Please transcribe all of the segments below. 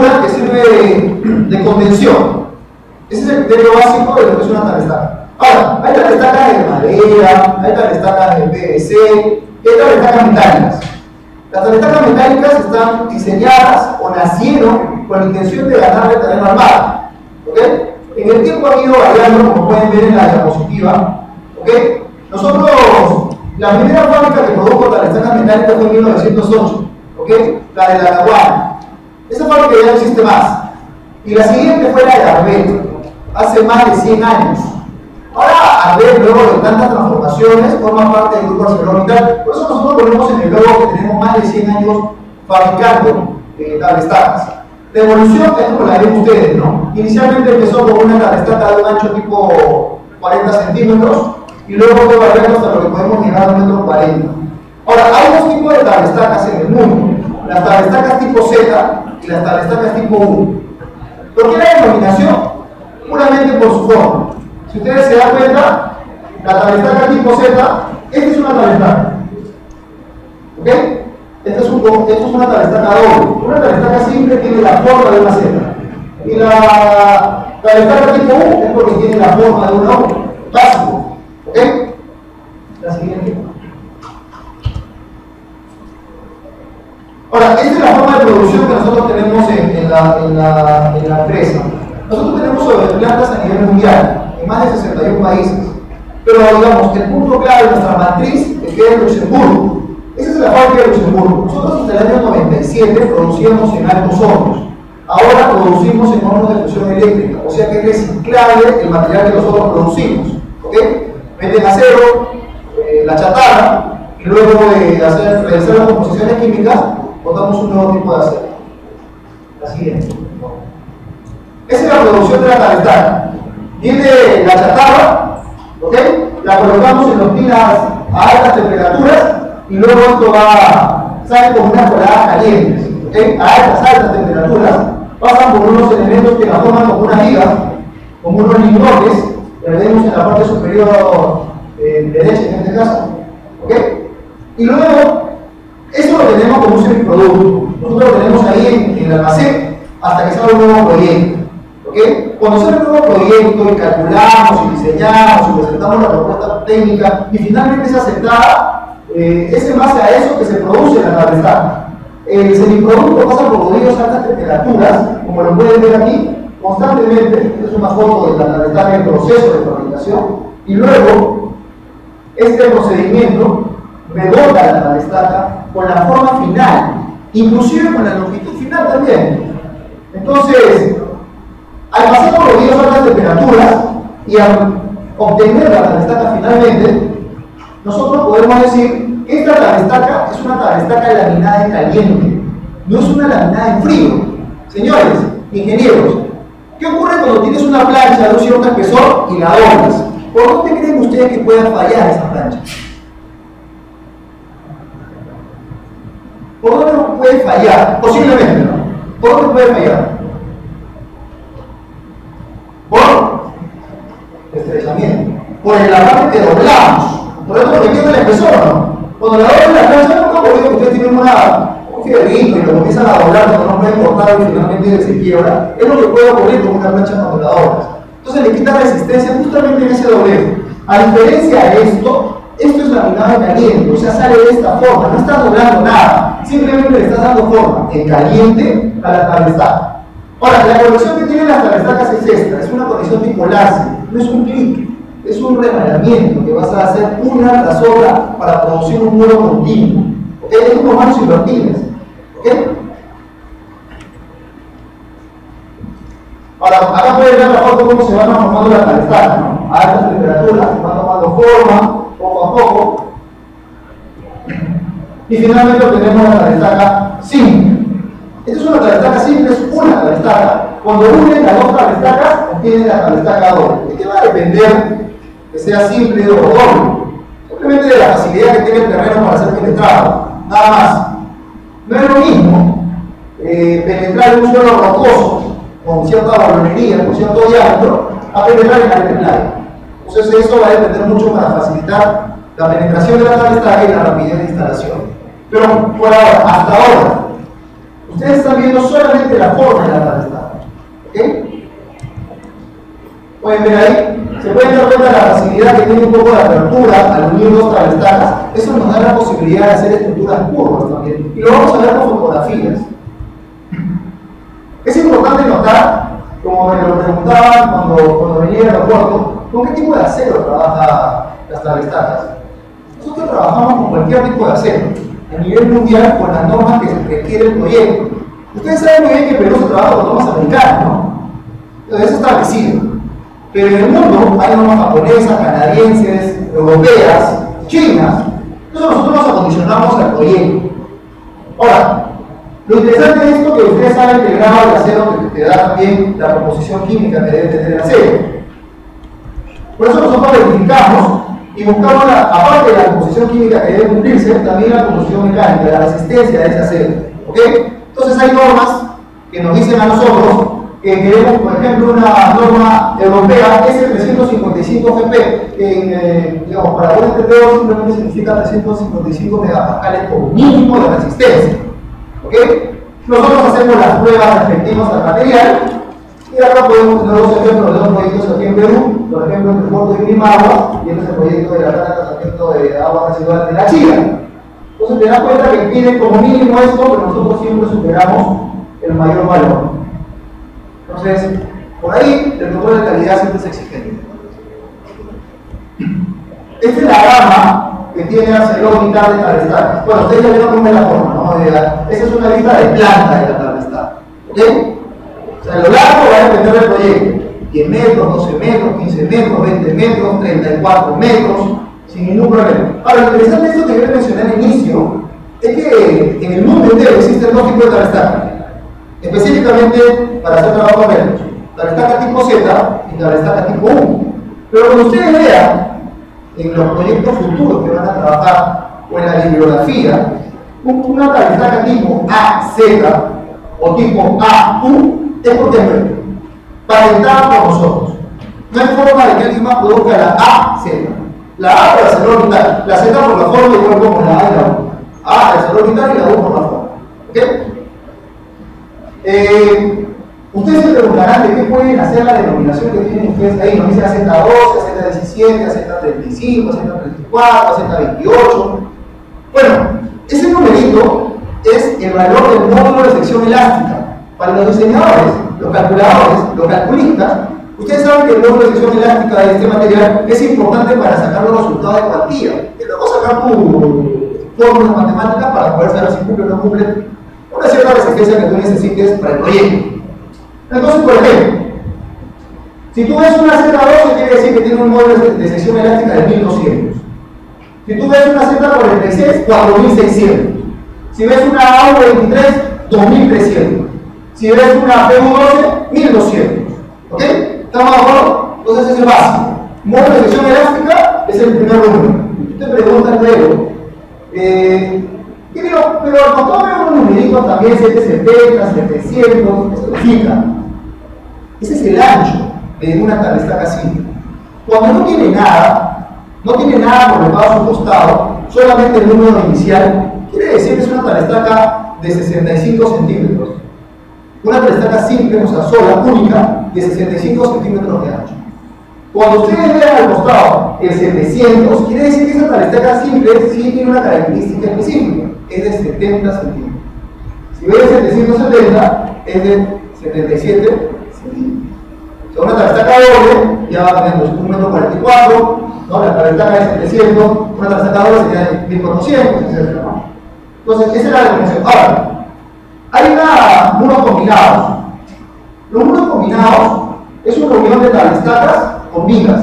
estructura que sirve de contención. Ese es el criterio básico de lo que es una tabla. Ahora, hay tablas de madera, hay tablas de PVC, y hay tablas metálicas. Las tablas metálicas están diseñadas o nacieron con la intención de ganarle terreno al mar. ¿Ok? En el tiempo ha ido variando, como pueden ver en la diapositiva. ¿Ok? Nosotros, la primera fábrica que produjo tablas metálicas fue en 1908. ¿Ok? La de la Caguana. Esa fábrica ya no existe más. Y la siguiente fue la de Arbel, hace más de 100 años. Ahora, Arbel, luego de tantas transformaciones, forma parte del grupo ArcelorMittal. Por eso nosotros ponemos en el logo que tenemos más de 100 años fabricando tablestacas. La evolución es como la ven ustedes, ¿no? Inicialmente empezó con una tablestaca de un ancho tipo 40 centímetros y luego fue variando hasta lo que podemos llegar a 1,40 m. Ahora, hay dos tipos de tablestacas en el mundo: las tablestacas tipo Z y las tablestacas tipo U. ¿Por qué la denominación? Puramente por su forma. Si ustedes se dan cuenta, la tablestaca tipo Z, esta es una tablestaca. ¿Ok? Esta es una tablestaca doble. Una tablestaca simple tiene la forma de una Z. Y la tablestaca tipo U es porque tiene la forma de una U. Básico. ¿Ok? La siguiente. Ahora, esta es la forma de producción que nosotros tenemos en la empresa. Nosotros tenemos sobreplantas a nivel mundial, en más de 61 países. Pero digamos, el punto clave de nuestra matriz queda en Luxemburgo. Esa es la fábrica de Luxemburgo. Nosotros hasta el año 97 producíamos en altos hornos. Ahora producimos en hornos de fusión eléctrica, o sea que es reciclable el material que nosotros producimos. ¿Ok? Venden acero, la chatarra, y luego de realizar las composiciones químicas, botamos un nuevo tipo de acero. La siguiente. Esa es la producción de la tablestaca. Viene la chatarra, ¿ok? La colocamos en los pilas a altas temperaturas y luego esto sale con unas coladas calientes, ¿ok? A altas temperaturas pasan por unos elementos que la forman como unas vigas, como unos lingotes que vemos en la parte superior derecha en este caso, ¿ok? Y luego eso lo tenemos como un semiproducto. Nosotros lo tenemos ahí en el almacén hasta que salga un nuevo proyecto. ¿Okay? Cuando sale un nuevo proyecto y calculamos y diseñamos y presentamos la propuesta técnica y finalmente es aceptada, es en base a eso que se produce la tablestaca. El semiproducto pasa por bodegos a altas temperaturas, como lo pueden ver aquí, constantemente. Esta es una foto de la tablestaca en proceso de fabricación, y luego este procedimiento rebota la tablestaca con la forma final, inclusive con la longitud final también. Entonces, al pasar por los días a altas temperaturas y al obtener la tablestaca finalmente, nosotros podemos decir que esta tablestaca es una tablestaca laminada en caliente, no es una laminada en frío. Señores, ingenieros, ¿qué ocurre cuando tienes una plancha de un cierto espesor y la doblas? ¿Por dónde creen ustedes que pueda fallar esa plancha? ¿Por dónde puede fallar? Posiblemente, ¿no? ¿Por dónde puede fallar? Por estrechamiento, por la parte que doblamos, por eso porque pierde el espesor, ¿no? Cuando la doblan la plancha, no ocurre que ustedes tienen un fierrito y lo comienzan a doblar, cuando no pueden cortar y finalmente se quiebra, es lo que puede ocurrir con una plancha cuando la doblas. Entonces le quita resistencia justamente en ese doblez. A diferencia de esto es laminado en caliente, o sea, sale de esta forma, no estás doblando nada, simplemente le estás dando forma en caliente a la tablestaca. Ahora, la conexión que tienen las tablestacas es esta, es una conexión tipo láser, no es un clic, es un remanamiento que vas a hacer una tras otra para producir un muro continuo. ¿Ok? Es como manos invertidas. ¿Ok? Ahora, acá pueden ver la foto cómo se va transformando la tablestaca, ¿no? A altas temperaturas, se va tomando forma, poco a poco. Y finalmente obtenemos la tablestaca simple. Esta es una tablestaca simple, es una tablestaca. Cuando unen las dos tablestacas, obtienen la tablestaca doble. ¿De qué va a depender que sea simple o doble? Simplemente de la facilidad que tenga el terreno para ser penetrado, nada más. No es lo mismo penetrar en un suelo rocoso con cierta balonería, con cierto diámetro, a penetrar en arete plana. Entonces eso va a depender mucho para facilitar la penetración de la tablestaca y la rapidez de instalación. Pero por ahora, hasta ahora, Ustedes están viendo solamente la forma de la tabla estaca. ¿Ok? Pueden ver ahí, se pueden dar cuenta de la facilidad que tiene un poco de apertura al unir dos tablas estacas. Eso nos da la posibilidad de hacer estructuras curvas también. Y lo vamos a ver con fotografías. Es importante notar, como me lo preguntaban cuando venía al aeropuerto, ¿con qué tipo de acero trabaja las tablas estacas? Nosotros trabajamos con cualquier tipo de acero, a nivel mundial, con las normas que requiere el proyecto. Ustedes saben muy bien que en Perú se trabaja con normas americanas, ¿no? Entonces, eso está establecido. Pero en el mundo hay normas japonesas, canadienses, europeas, chinas. Entonces nosotros nos acondicionamos al proyecto. Ahora, lo interesante de esto es que ustedes saben que el grado de acero te da también la composición química que debe tener el acero. Por eso nosotros verificamos y buscamos, aparte de la composición química que debe cumplirse, también la composición mecánica, la resistencia de ese acero. ¿Ok? Entonces hay normas que nos dicen a nosotros que queremos, por ejemplo, una norma europea S355 GP, digamos, para buen entendedor simplemente significa 355 megapascales como mínimo de resistencia. ¿Ok? Nosotros hacemos las pruebas respectivas al material y acá podemos tener dos ejemplos de dos proyectos aquí en Perú, por ejemplo, el puerto de Grimagua y este es el proyecto de la planta de tratamiento de agua residual de La Chira. Entonces te das cuenta que piden como mínimo esto, pero nosotros siempre superamos el mayor valor. Entonces, por ahí el control de calidad siempre es exigente. Esta es la gama que tiene ArcelorMittal de tabla estaca. Bueno, ustedes ya vieron cómo es la forma, ¿no? Esa es una lista de planta de la tabla estaca. ¿Ok? O sea, lo largo va a depender del proyecto. 10 metros, 12 metros, 15 metros, 20 metros, 34 metros, sin ningún problema. Ahora, lo interesante de esto que yo les mencioné al inicio es que en el mundo entero existen dos tipos de tabla estaca. Específicamente para hacer trabajo menos, tabla estaca tipo Z y tabla estaca tipo 1. Pero cuando ustedes vean en los proyectos futuros que van a trabajar o en la bibliografía, una tabla estaca tipo AZ o tipo AU es porque es patentada por nosotros. No hay forma de que alguien más produzca la AZ. La A por ArcelorMittal, la Z por la forma igual como la A y la U. A de ArcelorMittal y la U por la forma. ¿Ok? Ustedes se preguntarán de qué pueden hacer la denominación que tienen ustedes ahí. Nos dicen AZ12, AZ17, AZ35, AZ34, AZ28. Bueno, ese numerito es el valor del módulo de sección elástica. Para los diseñadores, los calculadores, los calculistas, ustedes saben que el módulo de sección elástica de este material es importante para sacar los resultados de cuantía. Y luego sacar fórmulas matemáticas para poder saber si cumple o no cumple una cierta resistencia que tú necesites para el proyecto. Entonces, por ejemplo, si tú ves una Z12, quiere decir que tiene un módulo de sección elástica de 1200. Si tú ves una Z46, 4600. Si ves una AU23, 2300. Si ves una PU12, 1200. ¿Ok? ¿Estamos de acuerdo? Entonces ese es el básico. Módulo de sección elástica es el primer número. Usted pregunta luego, pero cuando veo un numerito también 770, 700, eso significa. Ese es el ancho de una tabla estaca simple. Cuando no tiene nada colocado a su costado, solamente el número inicial, quiere decir que es una tabla estaca de 65 centímetros. Una tabla estaca simple, o sea, sola, única, de 65 centímetros de ancho. Cuando ustedes vean al costado el 700, quiere decir que esa tabla estaca simple sí tiene una característica específica, es de 70 centímetros. Si ven el 770, es de 77 centímetros. O sea, una tabla estaca doble ya va a tener 1,44 m, ¿no? La tabla estaca de 700, una tabla estaca doble sería de 1400, etc. Entonces, esa es la definición. Ahora, hay muros combinados. Los muros combinados es una unión de tablas estacas con vigas,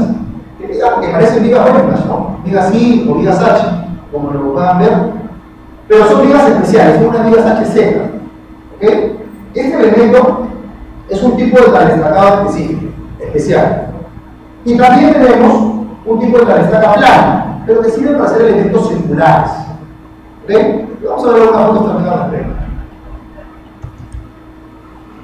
que parecen vigas buenas, ¿no? Vigas I o vigas H, como lo puedan ver, pero son vigas especiales, son unas vigas H secas. ¿Okay? Este elemento es un tipo de tabla estacado especial. Y también tenemos un tipo de tabla estaca plana, pero que sirve para hacer elementos circulares. ¿Okay? Vamos a ver algunas fotos también a la frente.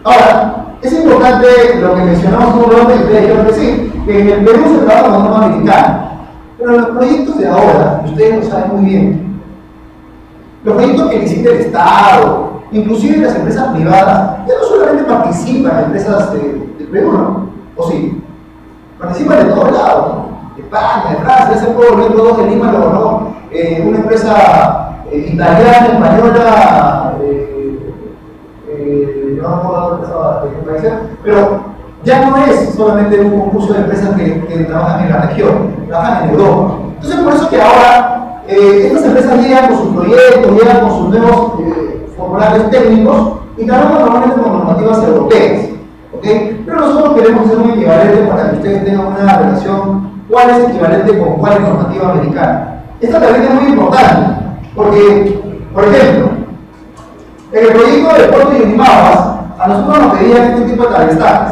Ahora, es importante lo que mencionamos un rato y ustedes dijeron que sí, que en el Perú se trabaja con norma americana, pero en los proyectos de ahora, ustedes lo saben muy bien, los proyectos que necesita el Estado, inclusive las empresas privadas, ya no solamente participan en empresas de Perú, ¿no? ¿O sí? Participan de todos lados, ¿no? De España, de Francia, hace poco el 2 de Lima lo ganó una empresa italiana, española, no me acuerdo de qué país era, pero ya no es solamente un concurso de empresas que trabajan en la región, trabajan en Europa. Entonces, por eso que ahora estas empresas llegan con sus proyectos, llegan con sus nuevos formularios técnicos y trabajan normalmente con normativas europeas. ¿Okay? Pero nosotros queremos hacer un equivalente para que ustedes tengan una relación cuál es equivalente con cuál es normativa americana. Esta también es muy importante, porque, por ejemplo, en el proyecto del puerto de Yurimaguas, a nosotros nos pedían este tipo de tablestacas,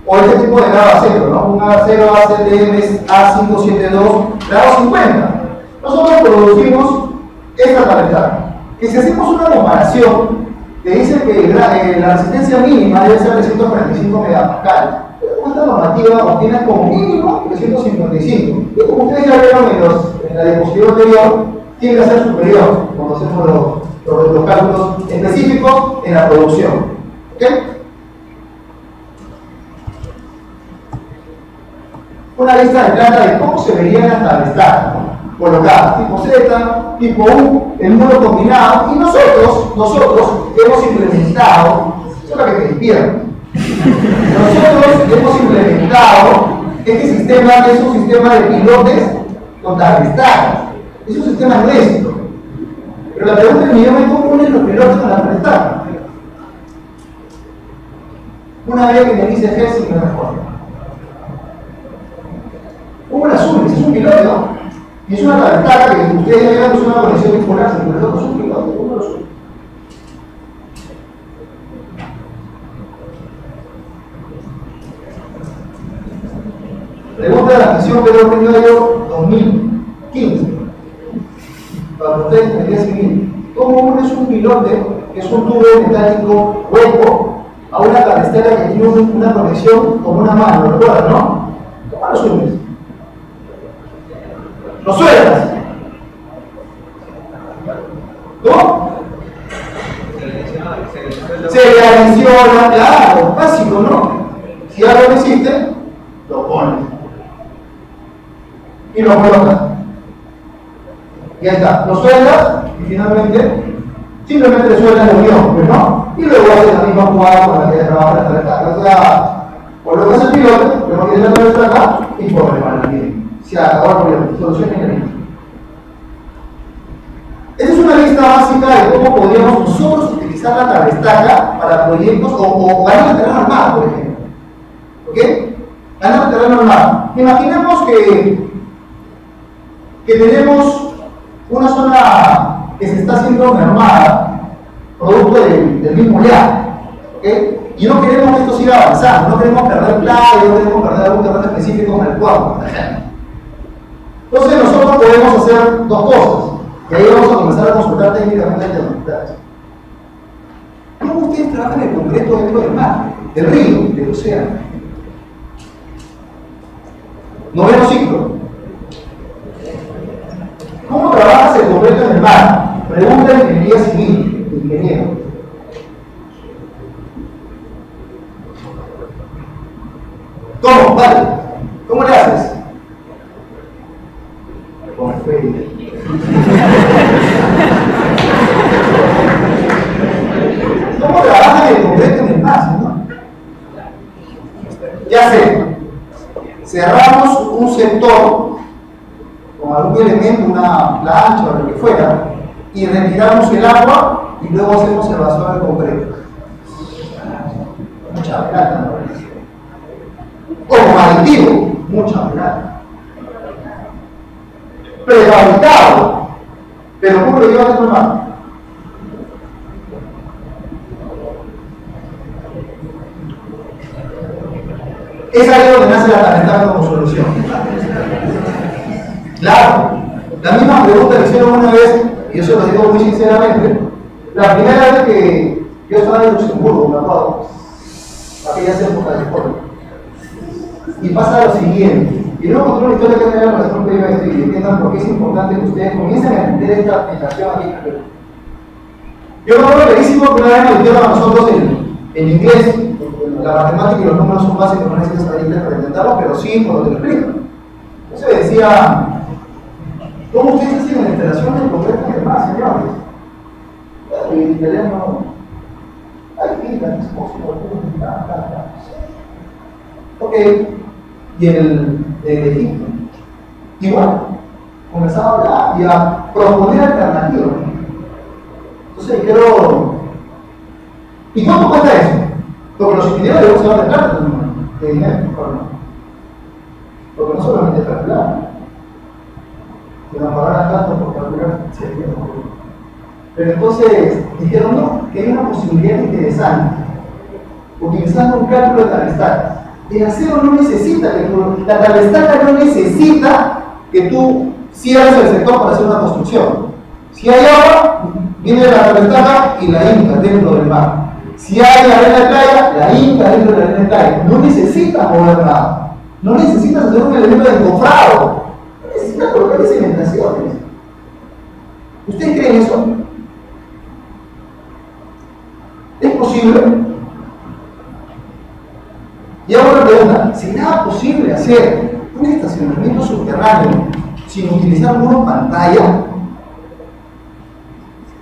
o este tipo de grado acero, ¿no? Un acero ACTM A572, grado 50. Nosotros producimos esta tablestaca, que si hacemos una comparación, te dice que la resistencia mínima debe ser 345 megapascal. Pero esta normativa obtiene como mínimo 355. Y como ustedes ya vieron en la diapositiva anterior, tiene que ser superior cuando hacemos los cálculos específicos en la producción. ¿Ok? Una lista de planta de cómo se verían las tablestacas, ¿no? Colocadas, tipo Z, tipo U, el muro combinado, y nosotros hemos implementado, eso es lo que te despierta. Nosotros hemos implementado este sistema, que es un sistema de pilotes con tablestacas. Es un sistema nuestro. Pero la pregunta del millón es cómo unen los pilotes con la tablestaca. Una vez que me dice Helsing me responde. ¿Cómo la sumes? Es un piloto, ¿no? Y es una tablestaca que ustedes ya vean que es una conexión bipolar, pero no es un piloto, ¿cómo lo sube? Pregunta de la atención Pedro Mayo 2015. Para que ustedes entendieran civil. ¿Cómo unes un pilote, que es un tubo metálico hueco, a una tablestaca que tiene una conexión con una mano? ¿Lo recuerdan, no? ¿Cómo lo subes? ¿Lo sueltas? ¿No? Se le adiciona, claro, básico, ¿no? Si algo no existe, lo pones. Y lo colocas. Y ahí está, lo sueltas y finalmente simplemente le sueltas la unión, ¿no? Y luego haces la misma jugada con la que trabaja la tablestaca. O sea, colocas el pilote, luego tienes la tablestaca y pones para el bien. Se acabó el problema, solución en el mismo. Esta es una lista básica de cómo podríamos nosotros utilizar la tablestaca para proyectos o ganar el terreno armado, por ejemplo. ¿Ok? Ganar el terreno armado. Imaginemos que tenemos una zona que se está haciendo mermada, producto del mismo oleaje. ¿Ok? Y no queremos que esto siga avanzando, no queremos perder playa, no queremos perder algún terreno específico en el cuadro, por ejemplo. Entonces nosotros podemos hacer dos cosas, y ahí vamos a comenzar a consultar técnicamente las dificultades. ¿Cómo ustedes trabajan el concreto dentro del mar, del río, del océano? Noveno ciclo. ¿Cómo trabajas el concreto en el mar? Pregunta de ingeniería civil, de ingeniero. ¿Cómo? Vale. ¿Cómo le haces? Con fe. ¿Cómo trabajan el concreto en el mar, no? Ya sé. Cerramos un sector con algún elemento, una plancha o lo que fuera, y retiramos el agua y luego hacemos el vaso del concreto. Mucha plata, ¿no? Como aditivo, mucha plata. Prefabricado, pero ¿cómo lo llevas a tomar? Es ahí donde nace la tablestaca como solución. Claro, la misma pregunta que hicieron una vez, y yo se lo digo muy sinceramente, la primera vez que yo estaba en Luxemburgo, me acuerdo, aquellas épocas de joven, y pasa lo siguiente, y luego encontré una historia que tiene relación con lo que iba a decir, y entiendan por qué es importante que ustedes comiencen a entender esta aplicación aquí. Yo me acuerdo clarísimo que una vez nos dijeron a nosotros en inglés, la matemática y los números son básicos, no necesitas saber inglés para intentarlo, pero sí cuando te lo explican. Entonces decía, ¿cómo ustedes hacen la instalación del concreto y demás, señores? Y en italiano, hay filas, ok, y en el Egipto, igual, comenzaba a hablar y a proponer alternativas. Entonces dijeron, ¿y cuánto cuesta eso? Porque los ingenieros debemos saber de plata, de dinero, porque no solamente es calcular, que nos pagaran tanto por calcular, pero entonces dijeron no, que hay una posibilidad interesante, utilizando un cálculo de Thalles-Tacks. El acero no necesita que tú, la Thalles-Tacks no necesita que tú cierres el sector para hacer una construcción. Si hay agua, viene la Thalles-Tacks y la hinca dentro del mar. Si hay arena de playa, la hinca dentro de la arena de playa. No necesitas mover nada. No necesitas hacer un elemento de encofrado. No necesitas colocar cimentaciones. ¿Ustedes creen eso? ¿Es posible? Y hago una pregunta, ¿será posible hacer un estacionamiento subterráneo sin utilizar una pantalla?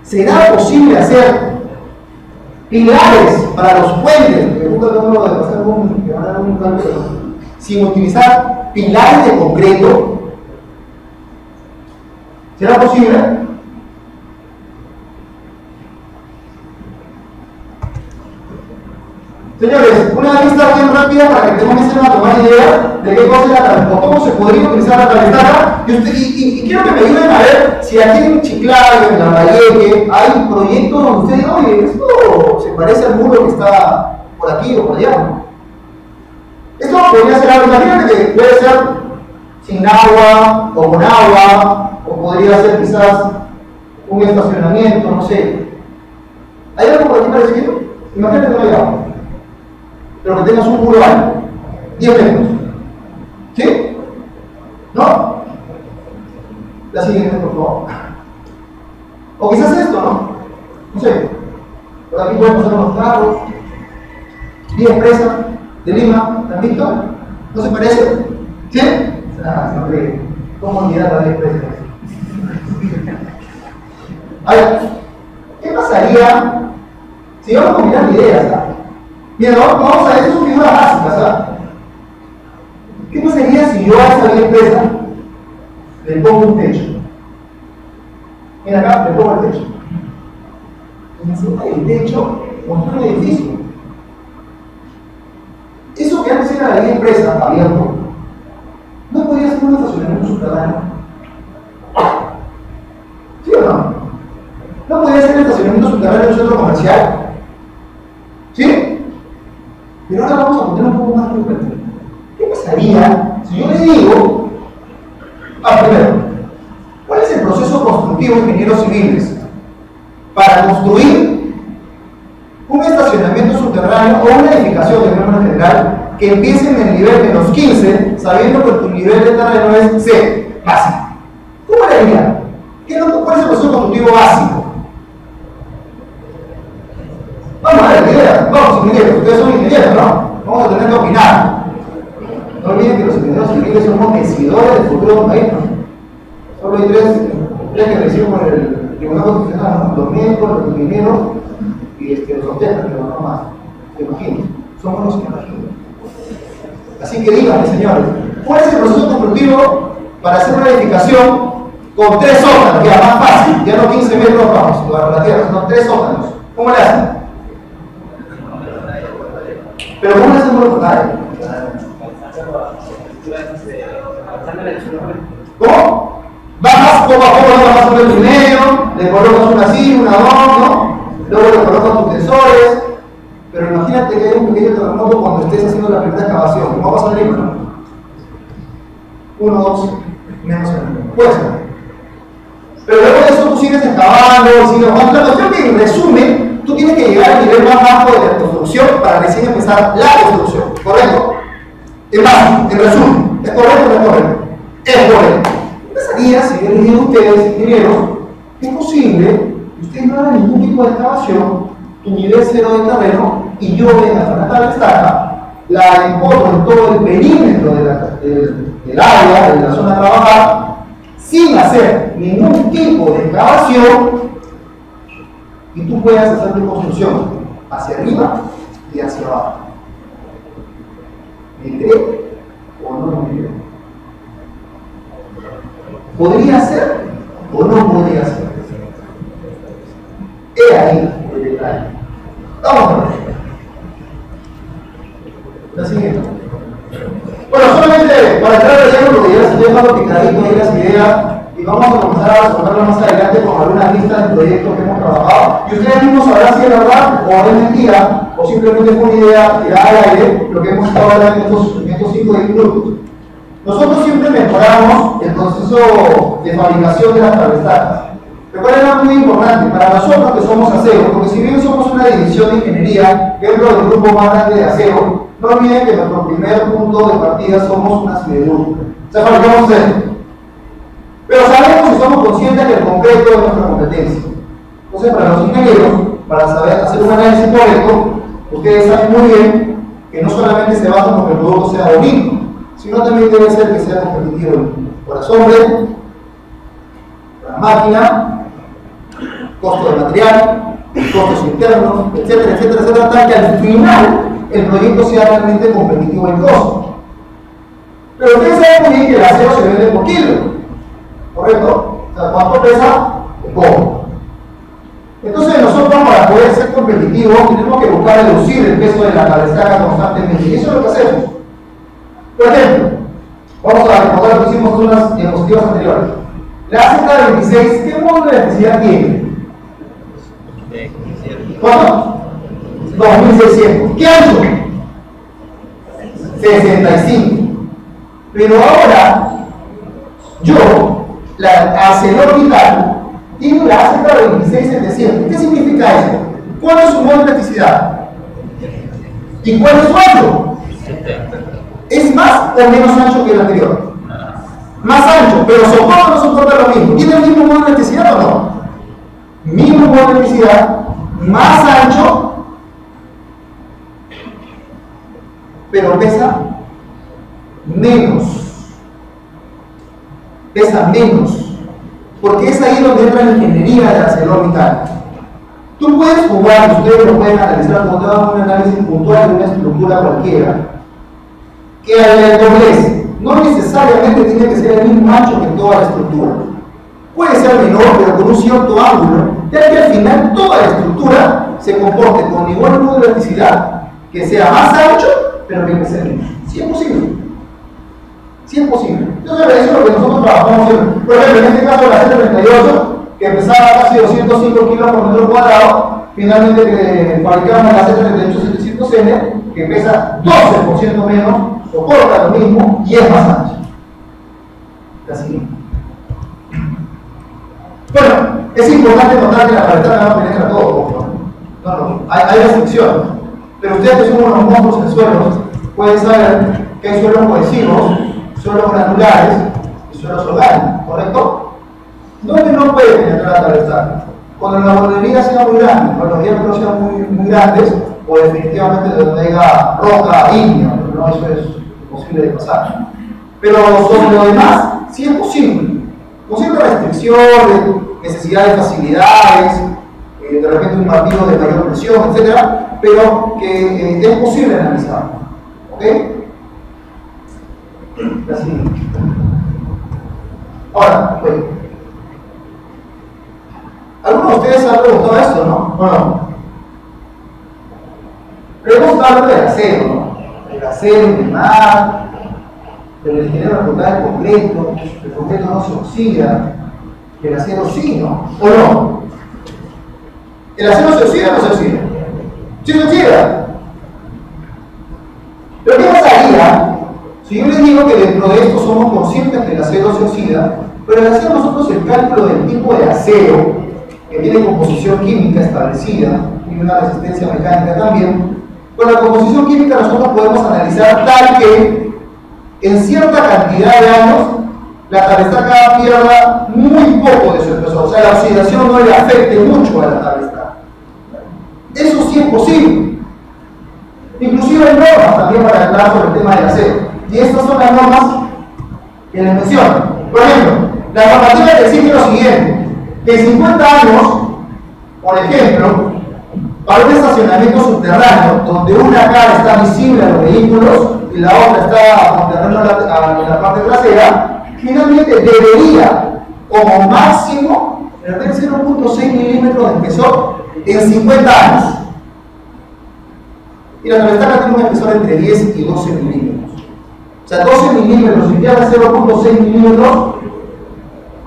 ¿Será posible hacer pilares para los puentes? Me gusta el número de pasar que van a dar un cálculo, sin utilizar pilares de concreto. ¿Será posible? Señores, una lista bien rápida para que tengan a tomar idea de qué cosa es la Thalles-Tacks o cómo se podría utilizar la Thalles-Tacks. Y quiero que me ayuden a ver si aquí en Chiclayo, en Lambayeque, hay proyectos donde ustedes digan, oye, esto se parece al muro que está por aquí o por allá. Esto podría ser algo, imagínate que puede ser sin agua o con agua, o podría ser quizás un estacionamiento, no sé. ¿Hay algo por aquí parecido? Imagínate que no hay agua, pero que tengas un muro alto, 10 metros. ¿Sí? ¿No? La siguiente, por favor. O quizás esto, ¿no? No sé. Por aquí pueden pasar unos carros. Vía expresa de Lima, ¿la han visto? ¿No se parece? ¿Sí? Ah, ¿cómo olvidar la vía expresa? A ver, ¿qué pasaría si vamos a combinar ideas? Bien, vamos a ver, estas son figuras básicas, ¿sabes? ¿Qué pasaría si yo a esa vía expresa le pongo un techo? Mira acá, le pongo el techo. Y encima del techo construyo un edificio. Eso que antes era la vía expresa abierto, ¿no podría ser un estacionamiento subterráneo? ¿Sí o no? ¿No podría ser el estacionamiento subterráneo de un centro comercial? ¿Sí? Pero ahora vamos a poner un poco más de perspectiva. ¿Qué pasaría si yo les digo, primero, cuál es el proceso constructivo de ingenieros civiles para construir un estacionamiento subterráneo o una edificación de norma general que empiece en el nivel menos 15, sabiendo que tu nivel de terreno es C, básico? ¿Cómo le haría? ¿Cuál es el proceso constructivo básico? Vamos a ver, ideas. Vamos, ingenieros, ustedes son ingenieros, ¿no? Vamos a tener que opinar. No olviden que los ingenieros civiles somos decidores del futuro de un país, ¿no? Solo hay tres que reciben por el Tribunal Constitucional, ¿no? Los médicos, los ingenieros y los obstetras, pero no más. ¿Te imaginas? Somos los que imaginan. Así que díganme, señores, ¿cuál es el proceso constructivo para hacer una edificación con 3 sótanos? Ya más fácil, ya no 15 metros vamos, bajo la tierra, sino 3 sótanos. ¿Cómo le hacen? Pero ¿cómo le hacen por portal? ¿Cómo? Bajas poco a poco, bajas sobre el primero, le colocas una así, una dos, ¿no? Luego le colocas tus tensores. Pero imagínate que hay un pequeño terremoto cuando estés haciendo la primera excavación. ¿Cómo va a pasar el libro, no? 1, 2, menos 1. Puede ser. Pero luego de eso tú sigues excavando, sigues bajando. La cuestión que en resumen, tú tienes que llegar al nivel más bajo de la construcción para recién empezar la construcción. ¿Correcto? En básico, en resumen. ¿Es correcto o no es correcto? Es correcto. ¿Qué pasaría si yo les digo a ustedes, ingenieros, que es posible ustedes no hagan ningún tipo de excavación, tu nivel cero de terreno, y yo venga a la tabla estaca, la encontro en todo el perímetro del área, de la zona a trabajar, sin hacer ningún tipo de excavación, y tú puedas hacer tu construcción hacia arriba y hacia abajo. ¿Me cree o no me cree? ¿Podría ser o no podría ser? He ahí el detalle. Vamos a ver. La siguiente. Bueno, solamente para entrar al ejemplo, porque ya se estoy dejando picadito ahí las ideas, y vamos a comenzar a resolverlo más adelante con algunas listas de proyectos que hemos trabajado, y ustedes mismos sabrán si es verdad o es mentira, o simplemente fue una idea tirada al aire, lo que hemos estado hablando en estos 5 minutos. Nosotros siempre mejoramos el proceso de fabricación de las tablestacas. Recuerden algo muy importante, para nosotros que somos acero, porque si bien somos una división de ingeniería dentro del grupo más grande de acero, no olviden que nuestro primer punto de partida somos una siderúrgica. O sea, fabricamos acero. Pero sabemos y somos conscientes que el concreto es nuestra competencia. Entonces, para los ingenieros, para saber hacer un análisis correcto, ustedes saben muy bien que no solamente se basa en que el producto sea bonito, sino también debe ser que sea competitivo por el hombre, por la máquina, costo de material, costos internos, etcétera, etcétera, etcétera, tal que al final el proyecto sea realmente competitivo en costo. Pero ustedes saben muy bien que el acero se vende por kilo, ¿correcto? O sea, ¿cuánto pesa? El cobre. Entonces nosotros, para poder ser competitivos, tenemos que buscar reducir el peso de la tablestaca constantemente, y eso es lo que hacemos. Por ejemplo, vamos a recordar lo que hicimos en unas diapositivas anteriores. La Z26, ¿qué módulo de electricidad tiene? ¿Cuánto? 2600. ¿Qué ancho? 65. Pero ahora, yo, la ArcelorMittal, tiene la Z26700. ¿Qué significa esto? ¿Cuál es su módulo de electricidad? ¿Y cuál es su ancho? ¿Es más o menos ancho que el anterior? Más ancho, pero soporta o no soporta lo mismo. ¿Tiene el mismo módulo de electricidad o no? Mismo módulo de electricidad, más ancho, pero pesa menos. Pesa menos. Porque es ahí donde entra la ingeniería de ArcelorMittal. Tú puedes jugar, ustedes lo pueden analizar cuando te hagan un análisis puntual de una estructura cualquiera, que el doblez no necesariamente tiene que ser el mismo ancho que toda la estructura. Puede ser menor, pero con un cierto ángulo, ya que al final toda la estructura se comporte con igual módulo de elasticidad, que sea más ancho, pero que pese menos. Sí es posible. Sí es posible. Entonces, eso es lo que nosotros trabajamos siempre. Por ejemplo, en este caso, la Z38, que pesaba casi 205 kilos por metro cuadrado, finalmente que fabricamos la Z38-700N, que pesa 12% menos, soporta lo mismo y es más ancha. Así. Bueno, es importante notar que la paleta no penetra todo. No, hay restricciones. Pero ustedes que son unos monstruos en suelos, pueden saber que hay suelos cohesivos, suelos granulares y suelos orgánicos, ¿correcto? ¿Dónde no puede penetrar la paleta? Cuando la bordería sea muy grande, cuando los diámetros sean muy grandes, o definitivamente donde haya roca ígnea, no, eso es imposible de pasar. Pero sobre lo demás, sí es posible. Con ciertas restricciones, necesidad de facilidades, de repente un martillo de mayor presión, etc., pero que es posible analizar. ¿Ok? La siguiente. Ahora, bueno. Algunos de ustedes han preguntado esto, ¿no? Bueno, pero hemos estado hablando del acero, ¿no? El acero, el mar, pero el ingeniero preguntar el concreto no se oxida, el acero sí, ¿no? ¿O no? ¿El acero se oxida o no se oxida? Sí se oxida. Pero ¿qué pasaría si yo les digo que dentro de esto somos conscientes que el acero se oxida, pero al hacer nosotros el cálculo del tipo de acero, que tiene composición química establecida y una resistencia mecánica también, con la composición química nosotros podemos analizar tal que en cierta cantidad de años la tablestaca pierda muy poco de su espesor, o sea, la oxidación no le afecte mucho a la tablestaca. Eso sí es posible. Inclusive hay normas también para hablar sobre el tema del acero. Y estas son las normas que les menciono. Por ejemplo, la normativa te exige lo siguiente: que en 50 años, por ejemplo, para un estacionamiento subterráneo, donde una cara está visible a los vehículos y la otra está con terreno en la parte trasera, finalmente debería, como máximo, perder 0.6 milímetros de espesor en 50 años. Y la tablestaca tiene un espesor entre 10 y 12 milímetros. O sea, 12 milímetros si pierde 0.6 milímetros,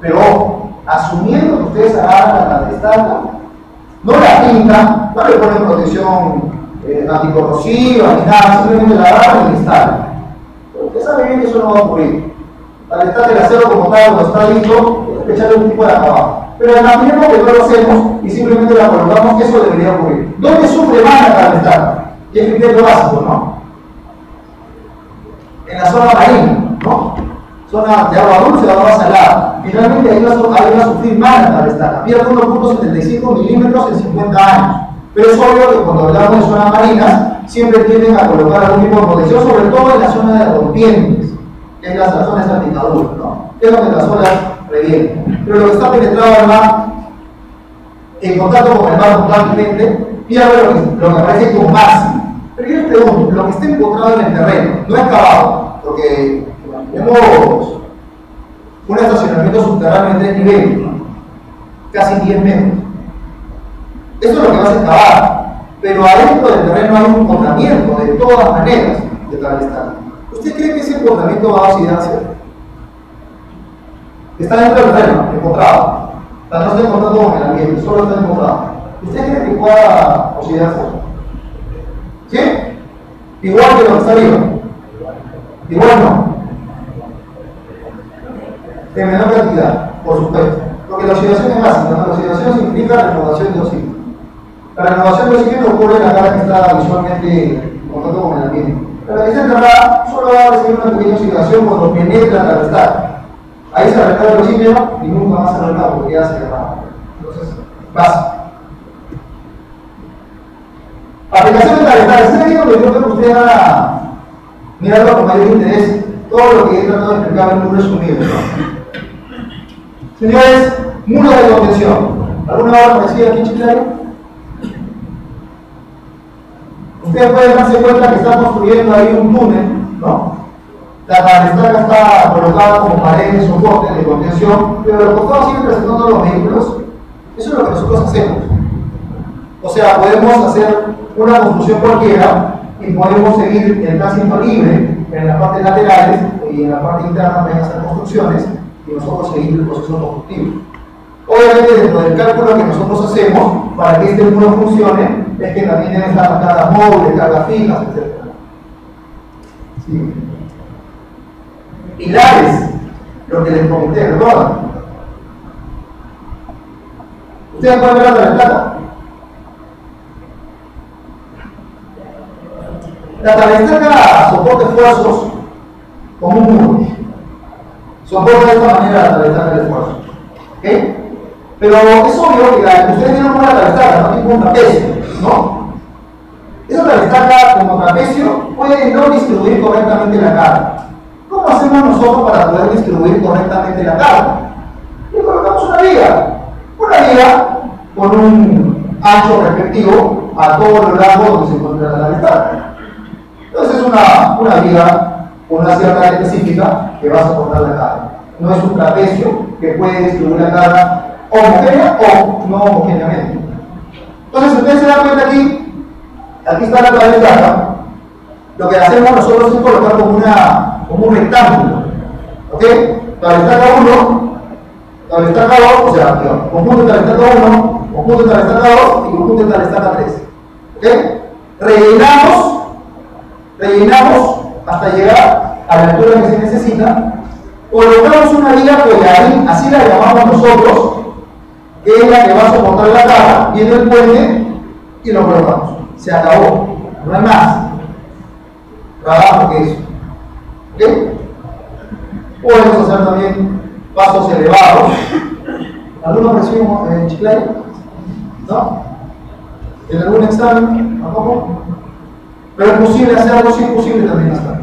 pero asumiendo que ustedes agarran la tablestaca, no la pintan, no le ponen protección anticorrosiva ni nada, simplemente la agarran y la instalan. Pero usted sabe bien que eso no va a ocurrir. La tablestaca del acero como tal, cuando está listo, es echarle un tipo de acabado. Pero imaginemos que no lo hacemos y simplemente la colocamos, eso debería ocurrir. ¿Dónde sufre más la tablestaca? Y es criterio básico, ¿no? En la zona marina, ¿no? Zona de agua dulce, de agua salada. Finalmente ahí va a sufrir más la tablestaca. Pierde 1.75 milímetros en 50 años. Pero es obvio que cuando hablamos de zonas marinas, siempre tienden a colocar algún tipo de protección, sobre todo en la zona de rompientes, que es la zona de salpicadura, ¿no? Que es donde las olas revienten. Pero lo que está penetrado al mar, en contacto con el mar totalmente, pierde lo que aparece como máximo. Pero yo les pregunto, lo que está encontrado en el terreno, no excavado, porque tenemos un estacionamiento subterráneo en 3 niveles, ¿no? Casi 10 metros. Eso es lo que vas a excavar, pero adentro del terreno hay un encontramiento de todas maneras de tablestaca. ¿Usted cree que ese encontramiento va a oxidarse? Está dentro del terreno, encontrado. O sea, no está encontrado con el ambiente, solo está encontrado. ¿Usted cree que pueda oxidarse? ¿Sí? Igual que lo que está arriba. Igual no. En menor cantidad, por supuesto. Porque la oxidación es básica, ¿no? La oxidación significa renovación de oxígeno. La renovación de oxígeno ocurre en la cara que está visualmente en contacto con el ambiente. Pero la que está enterrada solo va a recibir una pequeña oxidación cuando penetra la tablestaca. Ahí se recarga el oxígeno y nunca más se recarga porque ya se derrama. Entonces, básico. Aplicación de tablestaca. Este video lo yo creo que ustedes van a mirarlo con mayor interés. Todo lo que he tratado de explicar en un resumido, ¿no? Señores, muro de contención. ¿Alguna hora parecida aquí en Chiclayo? Ustedes pueden darse cuenta que están construyendo ahí un túnel, ¿no? La tablestaca está colocada como pared de soporte de contención, pero los costados siguen presentando los vehículos. Eso es lo que nosotros hacemos. O sea, podemos hacer una construcción cualquiera y podemos seguir el tránsito libre en las partes laterales y en la parte interna pueden hacer construcciones y nosotros seguir el proceso constructivo. Obviamente, dentro del cálculo que nosotros hacemos para que este muro funcione, es que también deben estar las cargas móviles, cargas fijas, etc. Sí. Pilares, lo que les comenté, ¿recuerdan? ¿Ustedes pueden ver la tablestaca? La tablestaca soporta esfuerzos como un muro. Soporta de esta manera la tablestaca de esfuerzo. ¿Ok? Pero es obvio que ustedes vieron una tablestaca, no tipo un trapecio, ¿no? Esa tablestaca como trapecio puede no distribuir correctamente la carga. ¿Cómo hacemos nosotros para poder distribuir correctamente la carga? Y colocamos una viga con un ancho respectivo a todo lo largo donde se encuentra la tablestaca. Entonces es una viga con una cierta área específica que va a soportar la carga. No es un trapecio que puede distribuir la carga homogénea o no homogéneamente. Entonces, si ustedes se dan cuenta aquí está la tablestaca. Lo que hacemos nosotros es colocar como un rectángulo. ¿Ok? Tablestaca 1, tablestaca 2, o sea, conjunto de tablestaca 1, conjunto de tablestaca 2 y conjunto de tablestaca 3. ¿Ok? Rellenamos hasta llegar a la altura que se necesita. Colocamos una viga collarín, así la llamamos nosotros, que es la que va a soportar la carga, viene el puente y lo colocamos. Se acabó, no hay más. Trabajo que eso. ¿Ok? Podemos hacer también pasos elevados. ¿Alguno recibió en Chiclayo? ¿No? ¿En algún examen? ¿Tampoco? Pero es posible hacer algo, sí es posible también hasta.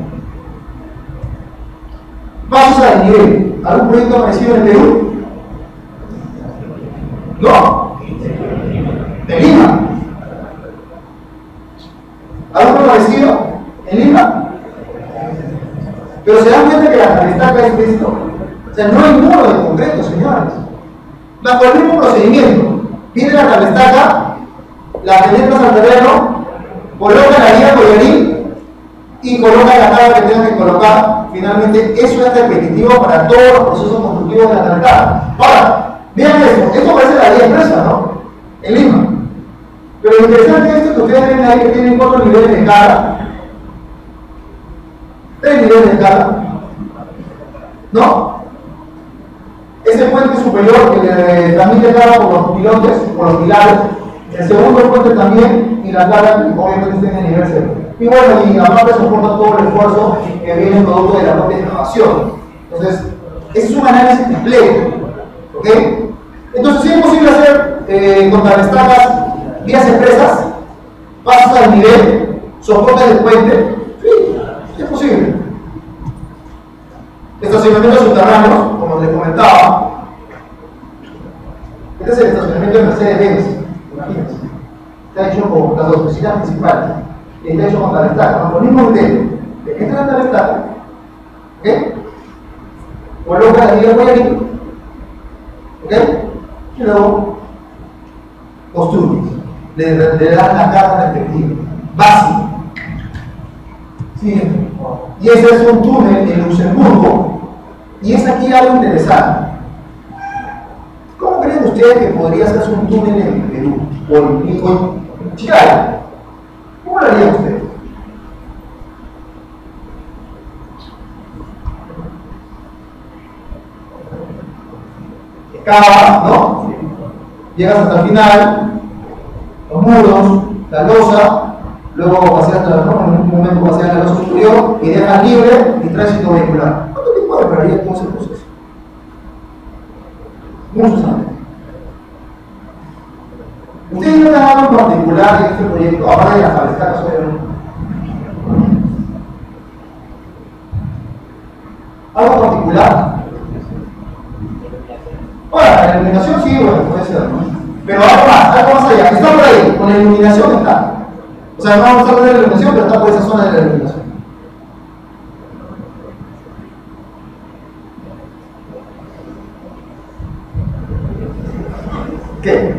Pasos a desnivel. ¿Algún proyecto aparecido en el Perú? No. ¿De Lima? ¿Algo parecido en Lima? Pero se dan cuenta que la Calestaca es esto. O sea, no hay muro de concreto, señores. Bajo el mismo procedimiento, viene la Calestaca, la penetras al terreno, coloca la guía collaril y coloca la tabla que tengan que colocar. Finalmente, eso es repetitivo para todos los procesos constructivos de la Calestaca. Ahora, vean esto parece la guía expresa, ¿no? En Lima. Pero lo interesante es esto que ustedes ven ahí que tienen 4 niveles de escala. 3 niveles de escala. ¿No? Ese puente superior que le transmite carga por los pilotes, por los pilares. El segundo puente también, y la carga obviamente está en el nivel 0. Y bueno, y aparte soporta todo el esfuerzo que viene producto de la propia excavación. Entonces, ese es un análisis completo. ¿Ok? Entonces, sí es posible hacer con Calestacas vías expresas, pasos al nivel, soportes del puente. Sí, es posible. Estacionamientos subterráneos, como les comentaba. Este es el estacionamiento de Mercedes-Benz. Imagínense. Está hecho con las dos oficinas principales. Y está hecho con Calestaca, con los mismos modelos. Entra en Calestaca. ¿Ok? Coloca la guía collaril. ¿Ok? Y luego construyes. Le das la carga respectiva. Básico. ¿Sí? Y ese es un túnel en Luxemburgo. Y es aquí algo interesante. ¿Cómo creen ustedes que podría hacerse un túnel en Perú? O en Chiclayo. ¿Cómo lo harían ustedes? Excavas, ¿no? Llegas hasta el final, los muros, la losa, luego paseas en un momento paseas la losa superior y dejas libre y tránsito vehicular. ¿Cuánto tiempo esperaría todo ese proceso? Muchos años. ¿Ustedes no dan algo en particular en este proyecto, aparte de las Calestacas, obviamente? ¿Algo particular? Ahora, la iluminación sí, bueno, puede ser, ¿no? Pero algo más allá. Está por ahí, con la iluminación está. O sea, no vamos a hablar de la iluminación, pero está por esa zona de la iluminación. ¿Qué?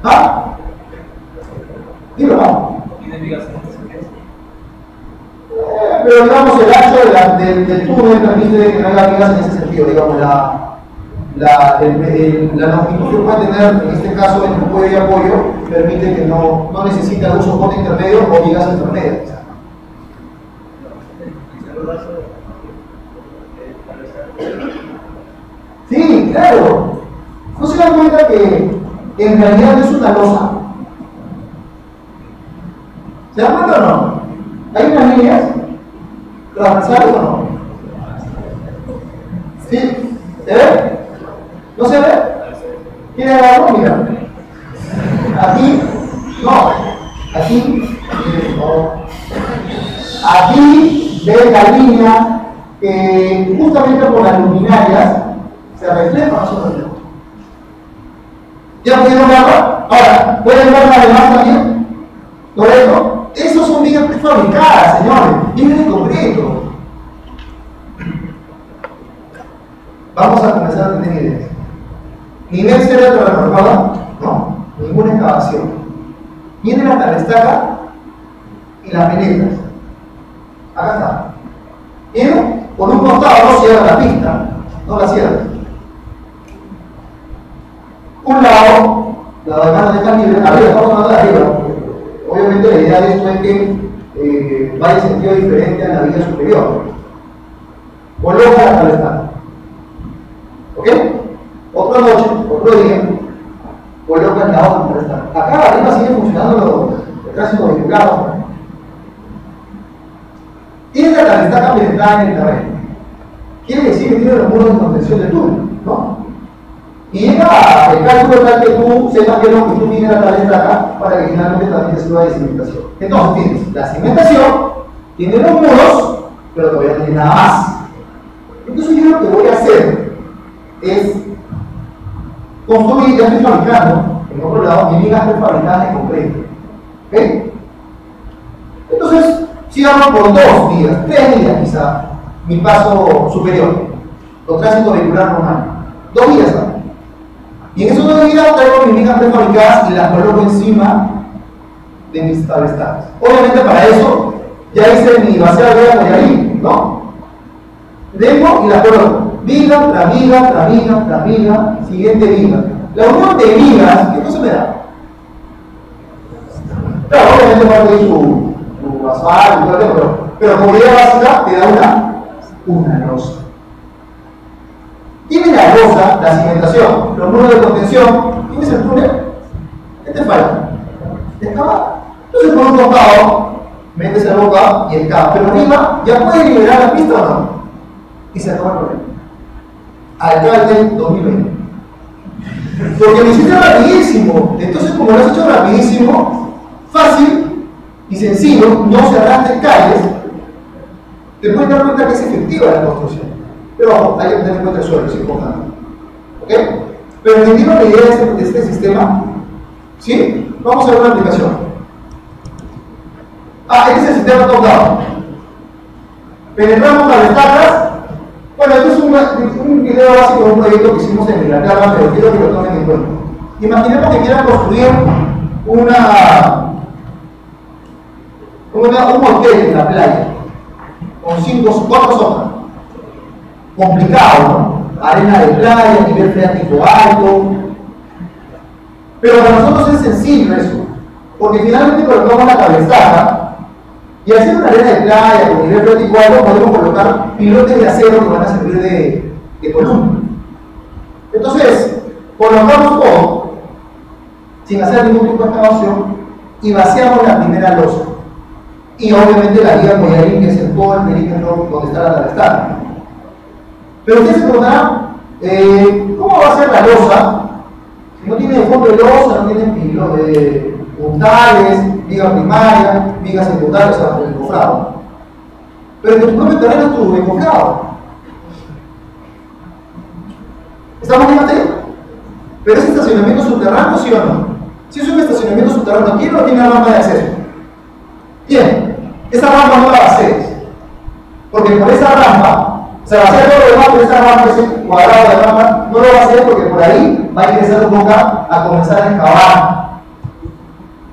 ¿Ah? Dilo, vamos. Pero digamos, el ancho del túnel permite que no haya vigas en ese sentido, digamos, la longitud que puede tener, en este caso, el grupo de apoyo, permite que no necesita un soporte intermedio o vigas intermedias. Sí, claro. ¿No se dan cuenta que en realidad no es una losa? ¿Se dan cuenta o no? ¿Hay unas líneas transversales o no? ¿Sí? ¿Se ve? ¿No se ve? ¿Quiere verlo? Mira. Aquí, no. Aquí, no. Aquí ve la línea que justamente por las luminarias se refleja o no se refleja. ¿Ya pudieron verlo? Ahora, ¿pueden verlo además también? ¿Correcto? Esos son vigas prefabricadas, señores. Vienen en concreto. Vamos a comenzar a tener ideas. Nivel 0 de la reforma, no, ninguna excavación. Viene la Calestaca y la penetras. Acá está. ¿Bien? Por un costado no cierra la pista, no la cierra. Un lado, la demanda de calibre, arriba, estamos hablando de arriba. Obviamente la idea de esto es que vaya en sentido diferente a la vía superior. Coloca la Calestaca. ¿Ok? Otra noche, otro día, coloca la otra Calestaca. Acá arriba sigue funcionando el tránsito vehicular. Tiene la Calestaca penetrada en el terreno. quiere decir que tiene los muros de contención del túnel, ¿no? Y llega el cálculo tal que tú sepas que lo que tú tienes la estaca para que finalmente también te sirva de cimentación. Entonces tienes la cimentación, tienes los muros, pero todavía no tienes nada más. Entonces yo lo que voy a hacer es construir, ya estoy fabricando, en otro lado, mi vigas prefabricadas de concreto. ¿Ok? Entonces, sigamos por 2 días, 3 días quizá, mi paso superior, o tránsito vehicular normal. 2 días, ¿no? Y en esos 2 días traigo mis vigas prefabricadas y las coloco encima de mis tablestacas. Obviamente para eso ya hice mi vaciado de apoyarín, ¿no? Vengo y las coloco. Viga, tras viga, tras viga, tras viga, siguiente viga. La unión de vigas, ¿qué cosa me da? Claro, obviamente va a tener su asfalto, pero como idea básica te da una losa. Tienes la losa, la cimentación, los muros de contención, tienes el túnel, ¿qué te falta? Excavar. Entonces por un costado, metes el boca y excavas, pero arriba ya puedes liberar la pista o no. Y se acaba el problema. Alcalde 2020. Porque lo hiciste rapidísimo. Entonces, como lo has hecho rapidísimo, fácil y sencillo, no cerraste calles, te puedes dar cuenta que es efectiva la construcción. Pero ojo, hay que tener en cuenta el suelo, es importante. ¿Ok? Pero entiendo la idea de este sistema. ¿Sí? Vamos a ver una aplicación. Este es el sistema top-down. Penetramos las estacas. Bueno, esto es un video básico de un proyecto que hicimos en Inglaterra, pero quiero que lo tomen en cuenta. Imaginemos que quieran construir un hotel en la playa, con 4 zonas. Complicado, ¿no? Arena de playa, nivel freático alto. Pero para nosotros es sencillo eso, porque finalmente colocamos la cabezada. Y haciendo una arena de playa con nivel freático alto, podemos colocar pilotes de acero que van a servir de columna. Entonces, colocamos todo, sin hacer ningún tipo de excavación, y vaciamos la primera losa. Y obviamente la viga apoyarín, que es el todo el perímetro donde está la tabestana. Pero ustedes se preguntarán, ¿cómo va a ser la losa? Si no tiene fondo de losa, no tiene puntales, viga primaria, vigas secundarias, o sea, el encofrado. Pero que tu propio terreno es tu encofrado. ¿Estamos bien, Mateo? ¿Pero es estacionamiento subterráneo, sí o no? Si es un estacionamiento subterráneo, ¿quién no tiene rampa de acceso? Bien, esa rampa no la vacees. Porque por esa rampa, o sea, vaciar todo lo demás, pero esa rampa, ese cuadrado de rampa, no lo va a hacer porque por ahí va a ingresar un boca a comenzar a excavar.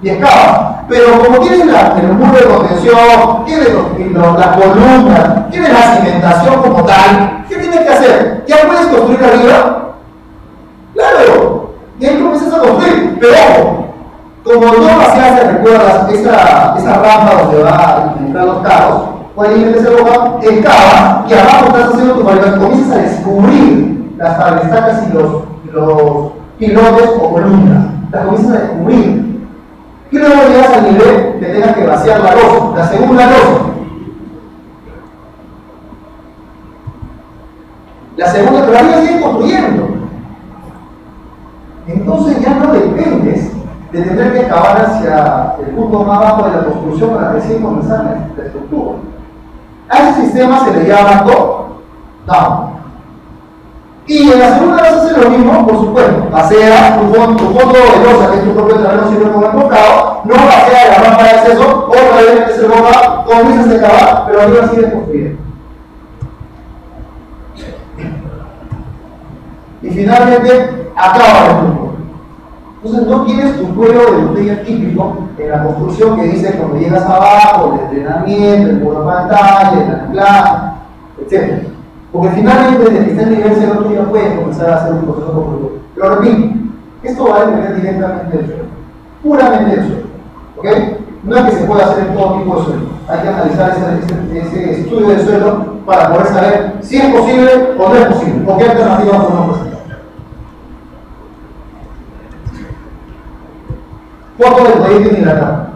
Y excava. Pero como tienes el muro de contención, tienes las columnas, tienes la cimentación como tal, ¿qué tienes que hacer? ¿Ya puedes construir arriba? ¡Claro! Y ahí comienzas a construir. Pero ojo, como no vaciaste, recuerdas, esa rampa donde va a entrar los carros, cuando metes el boca, excava y abajo estás haciendo tu fabricación, comienzas a descubrir las tablestacas y los pilotes o columnas. Las comienzas a descubrir. Y luego llegas al nivel que tengas que vaciar la losa, la segunda losa. La segunda, pero arriba siguen construyendo. Entonces ya no dependes de tener que excavar hacia el punto más bajo de la construcción para recién comenzar la estructura. A ese sistema se le llama top-down. Y en la segunda vas a hacer lo mismo, por supuesto. Vacía tu fondo de losa, que es tu propio terreno sirve como enfocado, no vacía la rampa de acceso, otra vez metes el boca, comienzas a excavar, pero arriba sigues construyendo. Y finalmente, acaba el punto. Entonces no tienes tu cuello de botella típico en la construcción que dice cuando llegas abajo, el entrenamiento, el muro de pantalla, el anclaje, etc. Porque finalmente desde que está en nivel 0 tú ya puedes comenzar a hacer un proceso constructivo. Pero repito, esto va a depender directamente del suelo, puramente del suelo. ¿Ok? No es que se pueda hacer en todo tipo de suelo. Hay que analizar ese estudio del suelo para poder saber si es posible o no es posible, o qué alternativas podemos presentar. Foto del proyecto en Inglaterra.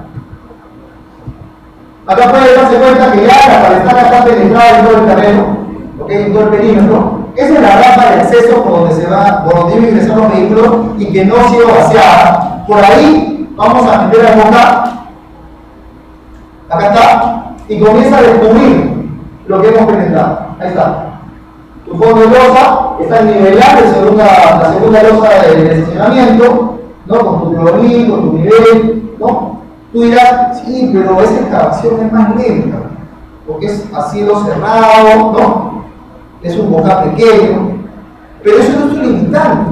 Acá puede darse cuenta que ya la palestra está penetrada en todo el terreno, ¿okay? En todo el perímetro. Esa es la rampa de acceso por donde deben ingresar los vehículos y que no ha sido vaciada. Por ahí vamos a meter la boca, acá está, y comienza a descubrir lo que hemos penetrado. Ahí está. Tu fondo de losa está nivelado la segunda losa del estacionamiento, ¿no? Con tu clorín, con tu nivel, ¿no? Tú dirás, sí, pero esa excavación es más lenta, porque es a cielo cerrado, ¿no? Es un boca pequeño, pero eso no es tu limitante.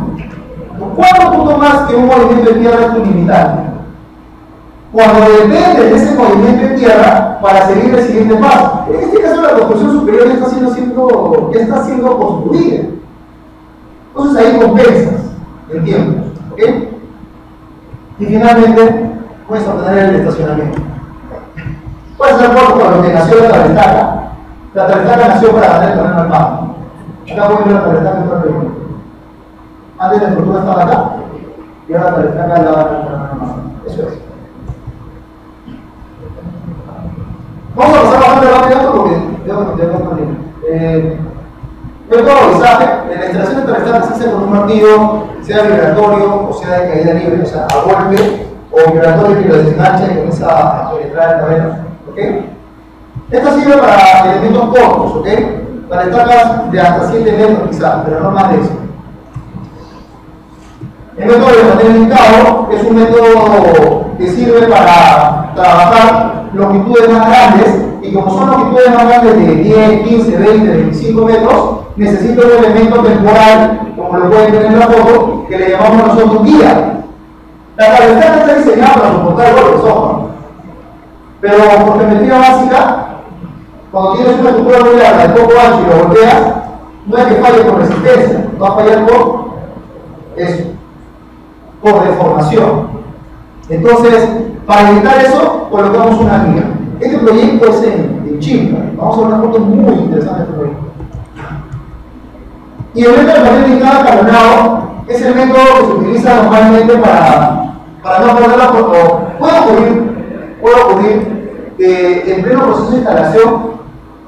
¿Cuándo tú tomas que un movimiento de tierra es tu limitante? Cuando depende de ese movimiento de tierra para seguir el siguiente paso. En este caso, la construcción superior ya está siendo construida. Entonces ahí compensas el tiempo, ¿ok? Y finalmente, puedes obtener el estacionamiento. Puedes hacer fotos con lo que nació la tabletaca. La tabletaca nació para ganar el terreno al mapa. Acá pueden ver la tabletaca en todo el mundo. Antes la estructura estaba acá, y ahora la tabletaca la va a ganar el terreno al mapa. Eso es. Vamos a pasar bastante rápido esto porque tengo que terminar. Método de visaje, la instalación de tabletaca se hace con un martillo, sea vibratorio o sea de caída libre, o sea, a golpe o vibratorio que lo desengancha y comienza a penetrar el terreno. ¿Okay? Esta sirve para elementos cortos, ¿ok? Para estacas de hasta 7 metros quizás, pero no más de eso. El método de manera indicado es un método que sirve para trabajar longitudes más grandes, y como son longitudes más grandes de 10, 15, 20, 25 metros, necesito un elemento temporal, como lo pueden ver en la foto, que le llamamos nosotros guía. La tabletaca está diseñada para soportar golpes, ojo. Pero por geometría básica, cuando tienes una estructura muy larga de poco ancho y lo golpeas, no es que falle por resistencia, va a fallar por eso, por deformación. Entonces, para evitar eso, colocamos una guía. Este proyecto es en Chimpa. Vamos a ver una foto muy interesante de este proyecto. Y el método de manera indicada escalonado es el método que se utiliza normalmente para no perder la foto. Puede ocurrir que en pleno proceso de instalación,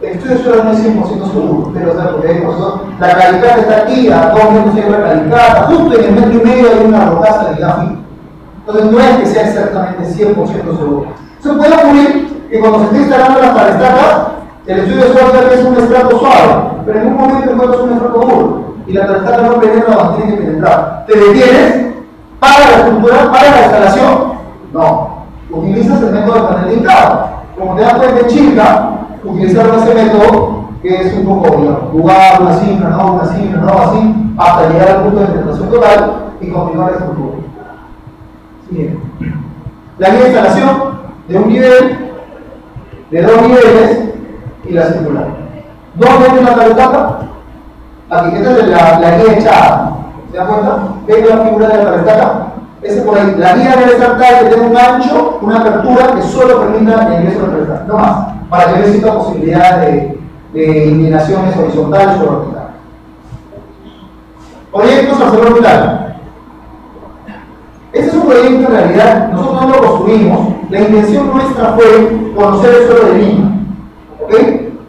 el estudio de suelo no es 100% seguro. Pero la calicata está aquí, a 2 metros hay una calicata, justo en el metro y medio hay una rocaza de gráfico. Entonces no es que sea exactamente 100% seguro. Eso puede ocurrir que cuando se esté instalando las tablestacas, el estudio de suelo tal vez es un estrato suave, pero en un momento encuentras un estrato duro y la tablestaca no penetra donde tiene que penetrar. ¿Te detienes? ¿Para la estructura? ¿Para la instalación? No. Utilizas el método de panel indicado. Como te das cuenta en Chilca, utilizaron ese método que es un poco, jugar una cifra, no, así, hasta llegar al punto de penetración total y continuar la estructura. Bien. La guía de instalación de un nivel, de 2 niveles y la circular. ¿Dónde es la tabletaca? Aquí, esta es la guía echada. ¿Se dan cuenta? ¿Ven la figura de la tabletaca? Ese por ahí. La guía debe estar tal que tenga un ancho, una apertura que solo permita el ingreso de la tabletaca. No más. Para que no exista posibilidad de inclinaciones horizontales o verticales. Proyectos ArcelorMittal. Este es un proyecto en realidad, nosotros no lo construimos. La intención nuestra fue conocer el suelo de Lima. ¿Ok?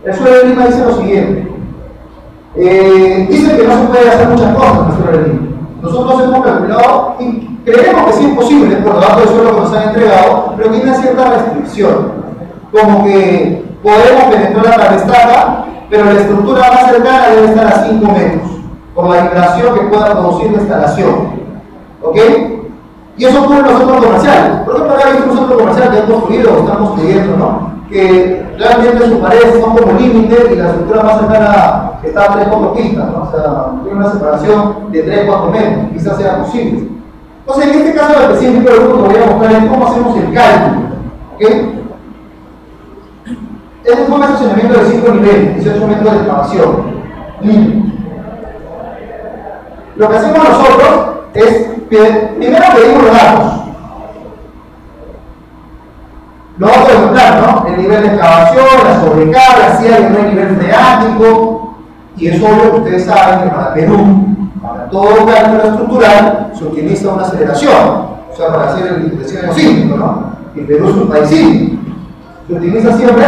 El suelo de Lima dice lo siguiente. Dice que no se puede hacer muchas cosas en el suelo de Lima. Nosotros hemos calculado y creemos que sí es posible por los datos de suelo que nos han entregado, pero tiene una cierta restricción. Como que podemos penetrar la tablestaca, pero la estructura más cercana debe estar a 5 metros, por la vibración que pueda producir la instalación. ¿Ok? Y eso ocurre en los centros comerciales. Por ejemplo, acá hay un centro comercial que han construido o están construyendo, ¿no? Que realmente sus paredes son como límite y la estructura más cercana está a 3-4 pistas, ¿no? O sea, tiene una separación de 3-4 metros, quizás sea posible. Entonces, en este caso específico, lo que voy a mostrar es cómo hacemos el cálculo. ¿Ok? Este fue un estacionamiento de 5 niveles, 18 metros de excavación, libre. Lo que hacemos nosotros es que primero pedimos los datos. Los datos del plan, ¿no? El nivel de excavación, la sobrecarga, si hay o no hay nivel freático, y es obvio que ustedes saben que para Perú, para todo cálculo estructural, se utiliza una aceleración, o sea, para hacer el diseño sísmico, ¿no? Y Perú es un país sísmico. Se utiliza siempre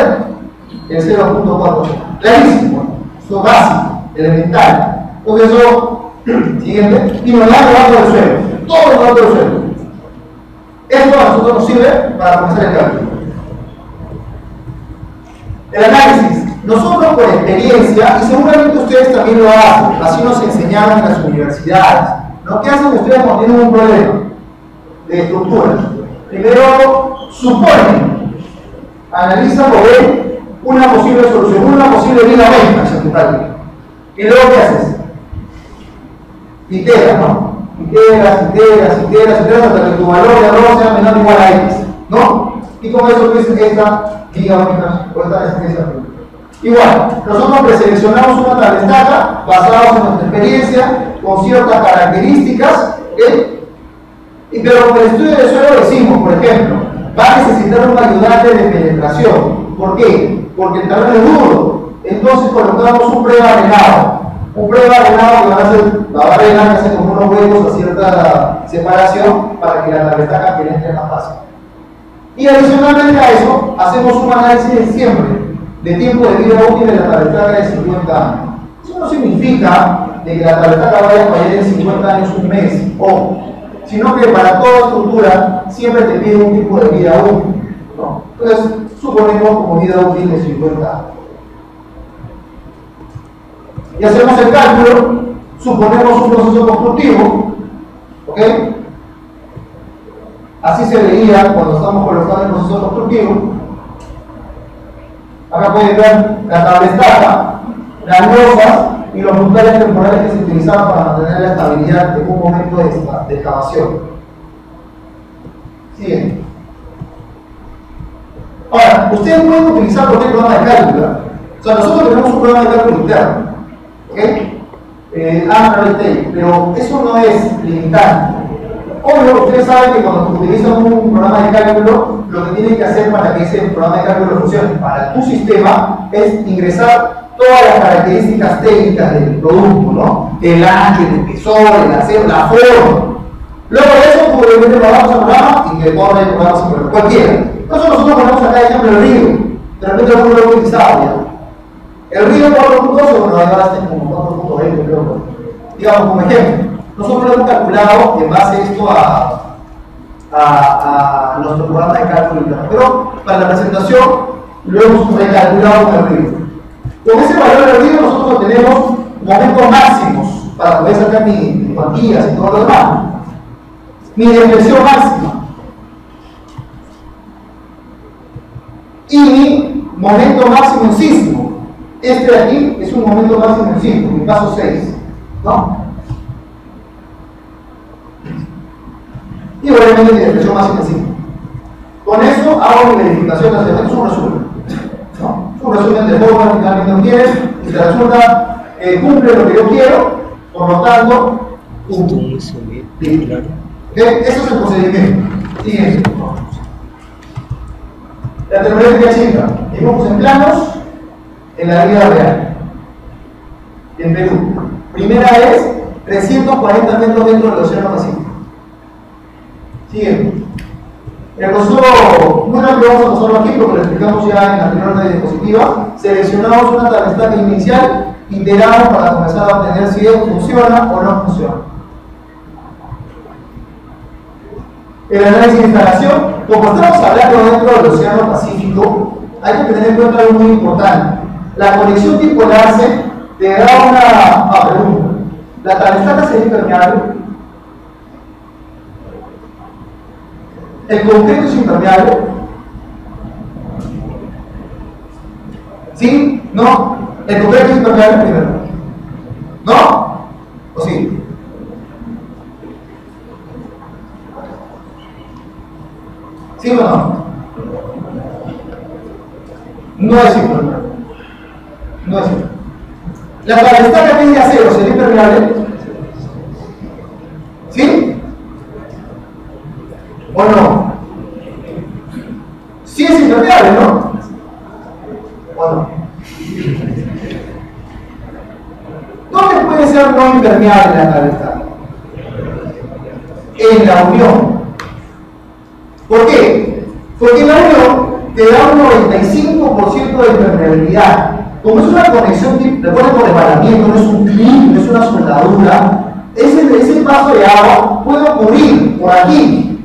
el 0.4. Clarísimo, eso es básico. elemental. Entonces eso, siguiente, y nos da debajo del suelo, todo debajo del suelo. Esto a nosotros nos sirve para comenzar el cálculo. El análisis. Nosotros por experiencia, y seguramente ustedes también lo hacen, así nos enseñaron en las universidades, ¿no? ¿Qué hacen ustedes cuando tienen un problema de estructura? Primero suponen, analizan o ven una posible solución, una posible vida única, y luego ¿qué haces? Iteras, ¿no? Iteras hasta que tu valor de error sea menor o igual a X, ¿no? Y con eso tú dices esta vida única o esta resistencia. Igual, nosotros preseleccionamos una tabla estaca basados en nuestra experiencia, con ciertas características, pero con el estudio de suelo decimos, por ejemplo, va a necesitar un ayudante de penetración. ¿Por qué? Porque el terreno es duro. Entonces colocamos un prebarrenado. Un prebarrenado que va a ser la barrera que hace como unos huecos a cierta separación para que la tabla estaca penetre más fácil. Y adicionalmente a eso, hacemos un análisis siempre de tiempo de vida útil de la tabletaca de 50 años. Eso no significa de que la tabletaca vaya a fallar en 50 años un mes, sino que para toda estructura siempre te pide un tipo de vida útil, ¿no? Entonces, suponemos como vida útil de 50 años. Y hacemos el cálculo, suponemos un proceso constructivo, ¿ok? Así se veía cuando estamos colocando el proceso constructivo. Acá pueden ver la tablestaca, las losas y los puntales temporales que se utilizaban para mantener la estabilidad en un momento de excavación. Siguiente. Ahora, ustedes pueden utilizar cualquier programa de cálculo. O sea, nosotros tenemos un programa de cálculo interno, ¿ok? Pero eso no es limitante. Obvio, ustedes saben que cuando utilizan un programa de cálculo, lo que tienen que hacer para que ese programa de cálculo funcione para tu sistema es ingresar todas las características técnicas del producto, ¿no? El ancho, el espesor, el acero, la forma. Luego de eso, tú obviamente lo vamos al programa y que corre el programa sin problema, cualquiera. Entonces nosotros ponemos acá, ejemplo, el río. De repente lo hemos utilizado ya. El río 4.12, bueno, ahí va a estar como 4.20, creo. Digamos como ejemplo. Nosotros lo hemos calculado en base a esto a nuestro programa de cálculo interno. Pero para la presentación lo hemos recalculado con el río. Con ese valor del río nosotros obtenemos momentos máximos para poder sacar mis cuantías y todo lo demás. Mi depresión máxima. Y mi momento máximo en sismo. Este de aquí es un momento máximo en sismo, mi paso 6. ¿No? Y obviamente mi depresión máxima en sismo. Con eso hago mi verificación de hacer. Es un resumen. ¿No? Un resumen de forma que finalmente no tienes y te resulta cumple lo que yo quiero, por lo tanto, cumple. Eso es el procedimiento. Siguiente. La termodinámica chica. Dibujos en planos en la vida real. En Perú. Primera es 340 metros dentro del Océano Pacífico. Siguiente. El proceso, bueno, vamos a pasarlo aquí porque lo explicamos ya en la anterior diapositiva. Seleccionamos una tablestaca inicial, iteramos para comenzar a obtener si funciona o no funciona. El análisis de instalación, como estamos hablando dentro del Océano Pacífico, hay que tener en cuenta algo muy importante. La conexión tipo enlace te da una pregunta. ¿La tablestaca sería impermeable? ¿El concreto es impermeable? ¿Sí? ¿No? ¿El concreto es impermeable primero? ¿No? ¿O sí? ¿Sí o no? No es impermeable. No es impermeable. ¿La tablestaca que es de acero sería impermeable? ¿Sí? ¿O no? Sí es impermeable, ¿no? ¿O no? ¿Dónde puede ser no impermeable la tablestaca? En la unión. ¿Por qué? Porque en la unión te da un 95% de impermeabilidad. como es una conexión, recuerden, por resbalamiento, no es un clip, no es una soldadura, ese paso de agua puede ocurrir por aquí.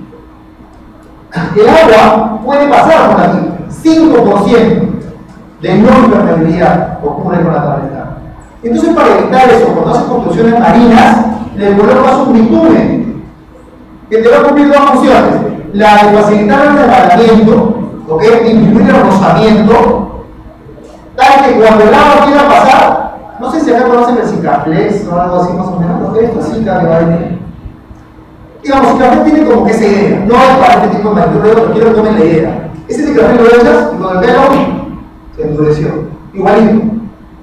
El agua puede pasar por aquí. 5% de no impermeabilidad ocurre con la tableta. Entonces, para evitar eso, cuando haces construcciones marinas, le colocas un bitumen que te va a cumplir dos funciones: la de facilitar el resbalamiento, disminuir el rozamiento, tal que cuando el agua quiera pasar, no sé si acá conocen el Cicaflex o algo así más o menos, porque esto sí que va a venir. Digamos, Cicaflex tiene como que esa idea, no es para este tipo de material, pero quiero que tomen la idea. Ese Cicaflex lo echas y con el pelo se endureció, igualito.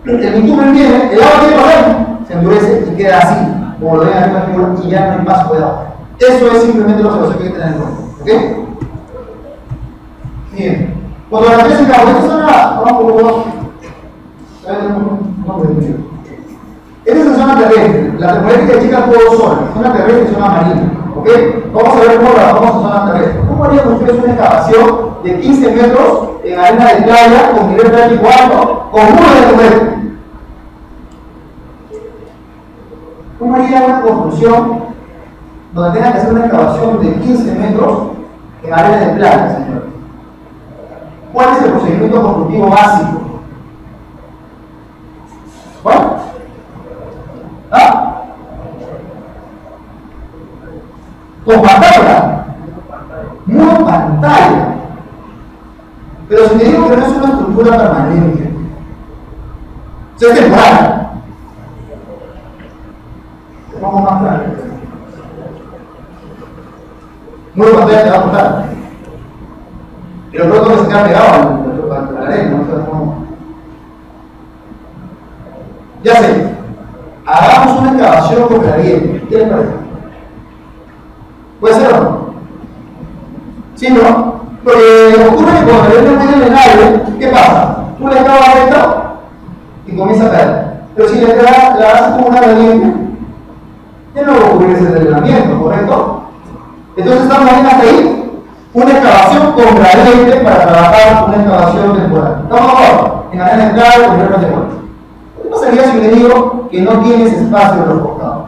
El bitumen viene, el agua quiere pasar, se endurece y queda así, como lo ven en la figura, y ya no hay paso de agua. Eso es simplemente la observación que hay que tener en cuenta, ¿ok? Bien, cuando la pieza en cabo, esta zona, esta es la zona terrestre, la termoeléctrica de chicas todo sola, zona terrestre y zona marina, ¿ok? Vamos a ver cómo trabajamos en zona terrestre. ¿Cómo harían ustedes una excavación de 15 metros en arena de playa con nivel freático alto, con muro de terrestre? ¿Cómo haría una construcción donde tengan que hacer una excavación de 15 metros en arena de playa, señores? ¿Cuál es el procedimiento constructivo básico? ¿Cuál? ¿Ah? Con pantalla. Muy pantalla. Pero si te digo que no es una estructura permanente, o sea, es temporal. Te pongo más claro. Muy pantalla te va a costar. Y lo pronto que se queda pegado a la arena, no sé cómo. Ya sé, hagamos una excavación con gradiente. ¿Qué les parece? ¿Puede ser o no? ¿Sí, no? Porque ocurre que cuando el gradiente viene en el aire, ¿qué pasa? Tú le excavas esto y comienza a caer. Pero si le haces como una gradiente, ya no va a ocurrir ese deterioramiento, ¿correcto? Entonces estamos viendo hasta ahí una excavación con gradiente para trabajar una excavación temporal. ¿Estamos de acuerdo? En arena central o en arena temporal. ¿Qué pasaría si le digo que no tienes espacio en los costados?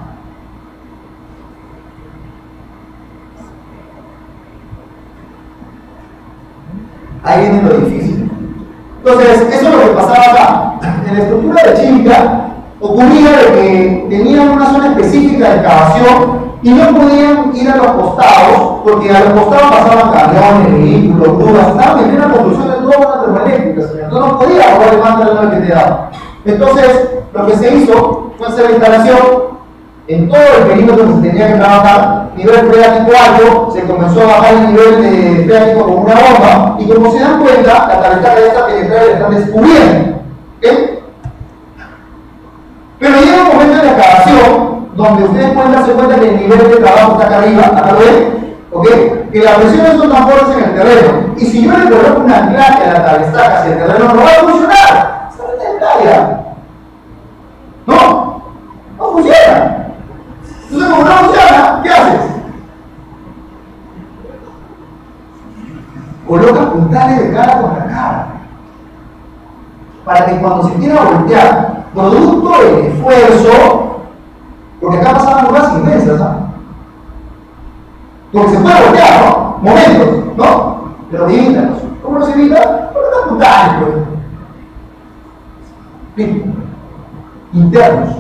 Ahí viene lo difícil. Entonces, eso es lo que pasaba acá. En la estructura de Chilca ocurría de que tenían una zona específica de excavación y no podían ir a los costados, porque a los costados pasaban camiones, vehículos, grúas, estaban en plena construcción de toda una termoeléctrica, señor. Entonces no podía ahorrar el manto del que te daba. Entonces, lo que se hizo fue hacer la instalación en todo el perímetro que se tenía que trabajar, nivel freático alto, se comenzó a bajar el nivel de freático con una bomba, y como se dan cuenta, la tableta ya está penetrada y está descubierta. ¿Okay? Pero llega un momento de la excavación donde ustedes pueden darse cuenta que el nivel de trabajo está acá arriba, acá lo ven, ¿ok? Que las presiones son tan fuertes en el terreno. Y si yo le coloco un anclaje a la tablestaca hacia el terreno, no va a funcionar. Esta es playa. No, no funciona. Entonces, como no funciona, ¿qué haces? Colocas puntales de cara contra cara. Para que cuando se quiera voltear, producto del esfuerzo, porque acá pasaban cosas inmensas, ¿ah? Porque se puede voltear, ¿no? Momentos, ¿no? Pero evítalos. ¿Cómo los evita? Con los puntales, pues. Bien. Internos.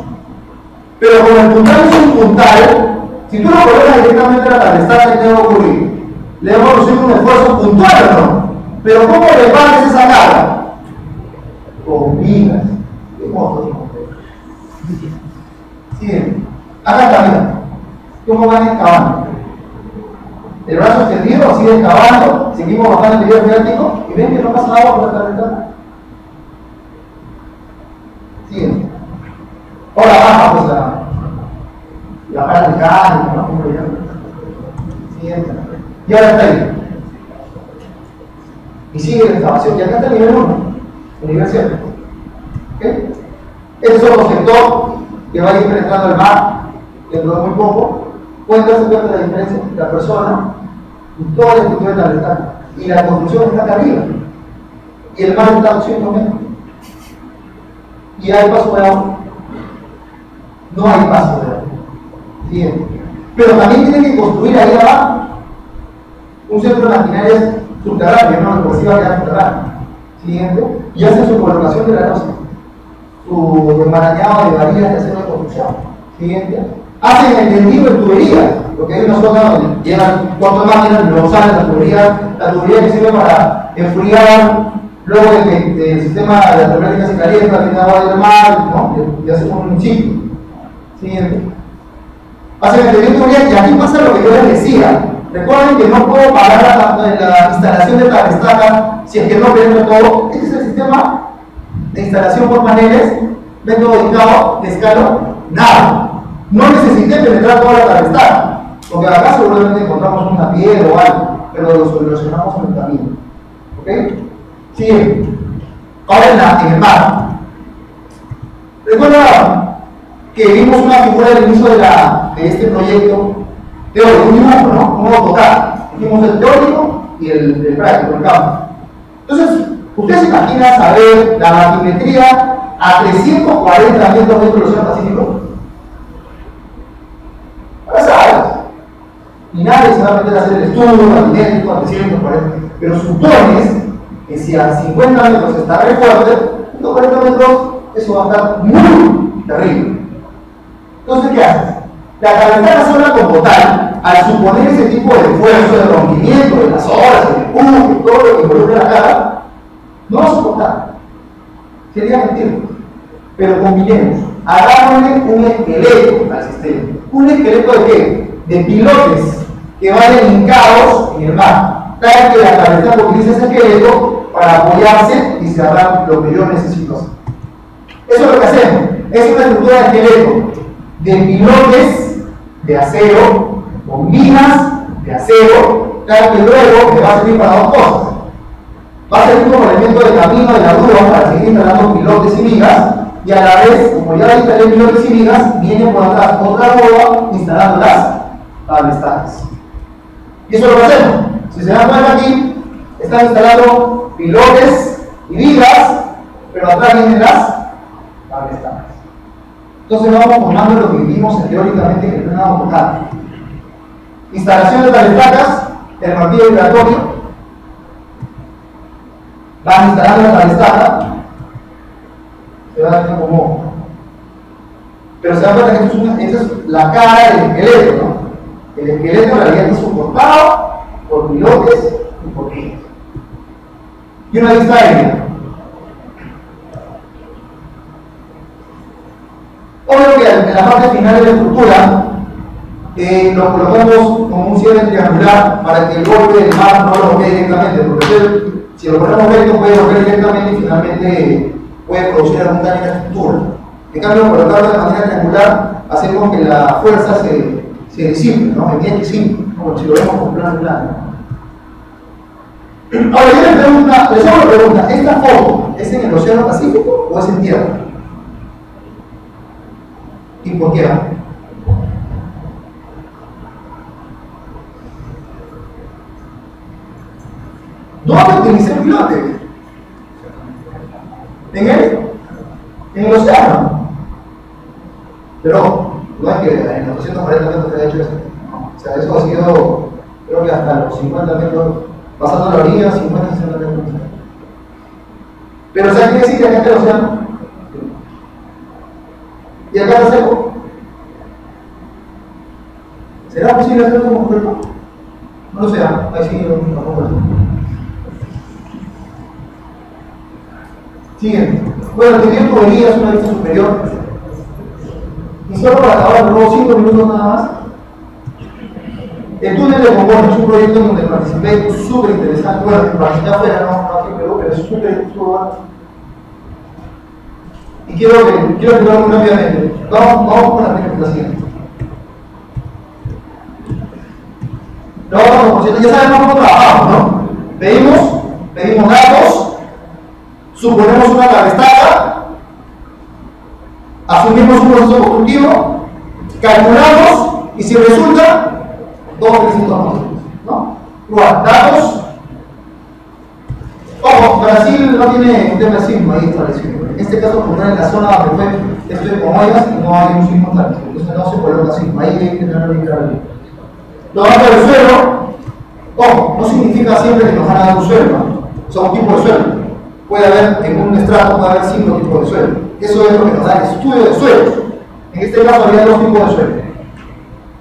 Pero con el puntal es un puntal, si tú lo colocas directamente a la tablestaca, ¿qué va a ocurrir? Le vamos a producir un esfuerzo puntual o no. Pero ¿cómo repartes esa carga? Con vigas. ¿Qué modo? Bien. Acá está, mira. ¿Cómo van excavando? El brazo extendido, sigue excavando, seguimos bajando el nivel freático y ven que no pasa agua por la tableta. Sigue. Ahora baja, pues la parte mecánica, ¿no? Como le llaman. Siguiente. Y ahora está ahí. Y sigue la excavación. Y acá está el nivel 1, el nivel 7. ¿Ok? Este es otro sector que va a ir penetrando el mar dentro de muy poco. Pueden darse cuenta de la diferencia entre la persona y toda la estructura de la tableta. Y la construcción está acá arriba. Y el mar está a 200 metros. ¿Y hay paso de agua? No hay paso de agua. Bien. Pero también tienen que construir ahí abajo un centro de maquinarias subterráneo, no porque sí va a quedar subterráneo. Siguiente. Y hacen su colocación de la losa, su enmarañado de varillas de acero de construcción. Siguiente. Hacen el tendido de tuberías, porque hay una zona donde llegan 4 máquinas y luego salen la tubería que sirve para enfriar, luego el sistema de la termónica se calienta, viene agua del mar, ¿no? Y hace un ciclo. Siguiente. Hacen el tendido de tuberías y aquí pasa lo que yo les decía. Recuerden que no puedo pagar la instalación de la estaca si es que no prendo todo. Este es el sistema de instalación por paneles, método dictado, de escalo, nada. No necesité penetrar toda la estaca, porque acá seguramente encontramos una piedra o algo, pero lo solucionamos en el camino. ¿Ok? Sigue. Ahora en el mar. Recuerda que vimos una figura al inicio de este proyecto teórico, un dibujo, ¿no? Un AutoCAD. Dijimos el teórico y el práctico, el campo. Entonces, ¿ustedes se imaginan saber la batimetría a 340 metros dentro del Océano Pacífico? Ahora sabes. Y nadie se va a meter a hacer el estudio batimétrico a 340. Pero supones que si a 50 metros está re fuerte, 140 metros, eso va a estar muy terrible. Entonces, ¿qué haces? La cabezada sola como tal, al suponer ese tipo de esfuerzo, de rompimiento de las olas, del empuje, todo lo que involucra la cara, no va a soportar. Sería mentir. Pero combinemos, hagámosle un esqueleto al sistema. ¿Un esqueleto de qué? De pilotes que vayan hincados en el mar. Tal que la cabezada utilice ese esqueleto para apoyarse y cerrar lo que yo necesito hacer. Eso es lo que hacemos. Es una estructura de esqueleto de pilotes de acero, con minas de acero, tal que luego me va a servir para dos cosas. Va a servir como elemento de camino de la grúa para seguir instalando pilotes y vigas, y a la vez, como ya instalé pilotes y vigas, viene por atrás otra grúa instalando las tablestacas. Y eso es lo que hacemos. Si se dan cuenta aquí, están instalando pilotes y vigas, pero atrás vienen las tablestacas. Entonces vamos formando lo que vimos teóricamente en el plan AutoCAD. Instalación de tablestacas, el martillo vibratorio, van instalando la tablestaca, se va a ver como. Pero se dan cuenta que esta es la cara del esqueleto, ¿no? El esqueleto en realidad está soportado por pilotes y por vigas. Y una vista aérea. Obvio que en la parte final de la estructura lo colocamos como un cierre triangular para que el golpe del mar no lo golpee directamente, porque si lo ponemos recto puede golpear directamente y finalmente puede producir algún daño en la estructura. En cambio, colocarlo de manera triangular hacemos que la fuerza se disipe, ¿no? En X5, como si lo vemos con plano plano. Ahora yo les hago una pregunta, ¿esta foto es en el Océano Pacífico o es en tierra? ¿Y por qué? ¿Dónde utilicé el pilote? ¿En el océano. Pero no es que en los 240 metros se haya hecho eso. No. O sea, eso ha sido, creo que hasta los 50 metros, pasando la orilla, 50, 60 metros. Pero ¿sabes qué decir que acá está el océano? ¿Y acá está seco? ¿Será posible hacerlo como cuerpo? No lo sé, ahí sí lo vamos. Siguiente. Bueno, tener tuberías, una vista superior. Y solo para acabar, luego 5 minutos nada más. El túnel de Congonhas es un proyecto en donde participé, súper interesante. Bueno, participé afuera, no aquí en Perú, pero es súper bueno. Y quiero que lo hagan muy rápidamente. Vamos con la siguiente. Ya sabemos cómo trabajamos, ¿no? Pedimos datos, suponemos una tablestaca, asumimos un proceso constructivo, calculamos y si resulta, 2.300 ¿no? Igual, datos. Ojo, Brasil no tiene un tema de sismo ahí establecido. en este caso poner en la zona donde fue esto de Comoyas y no hay un sismo táctico, entonces no se coloca así, ahí hay que tenerlo bien claro. Lo alto del suelo, ojo, no significa siempre que nos van a dar un suelo, ¿no? O sea, un tipo de suelo. Puede haber, en un estrato puede haber 5 tipos de suelo. Eso es lo que nos da el estudio de suelos. En este caso había 2 tipos de suelo.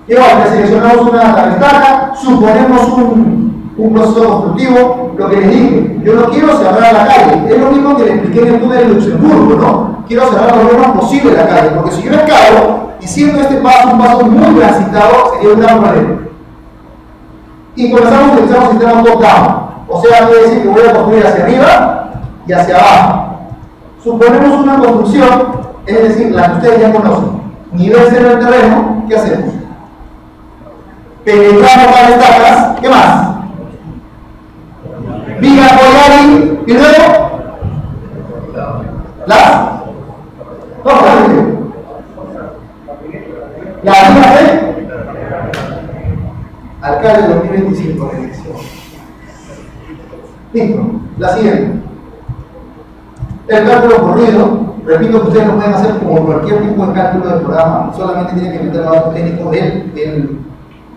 Igual, que seleccionamos una tabla, suponemos un proceso constructivo, lo que les dije, yo no quiero cerrar la calle, es lo mismo que le expliqué en el túnel de Luxemburgo, ¿no? Quiero cerrar lo menos posible la calle, porque si yo escalo, y siendo este paso un paso muy transitado, sería un gran problema. Y comenzamos a utilizar un sistema top-down, o sea, quiere decir que voy a construir hacia arriba y hacia abajo. Suponemos una construcción, es decir, la que ustedes ya conocen, nivel cero del terreno, ¿qué hacemos? Penetramos las estacas, ¿qué más? Viga, collar y luego las vigas de alcalde 2025 de elección. Listo, la siguiente. El cálculo corrido, repito que ustedes lo pueden hacer como cualquier tipo de cálculo del programa, solamente tienen que meter los datos técnicos de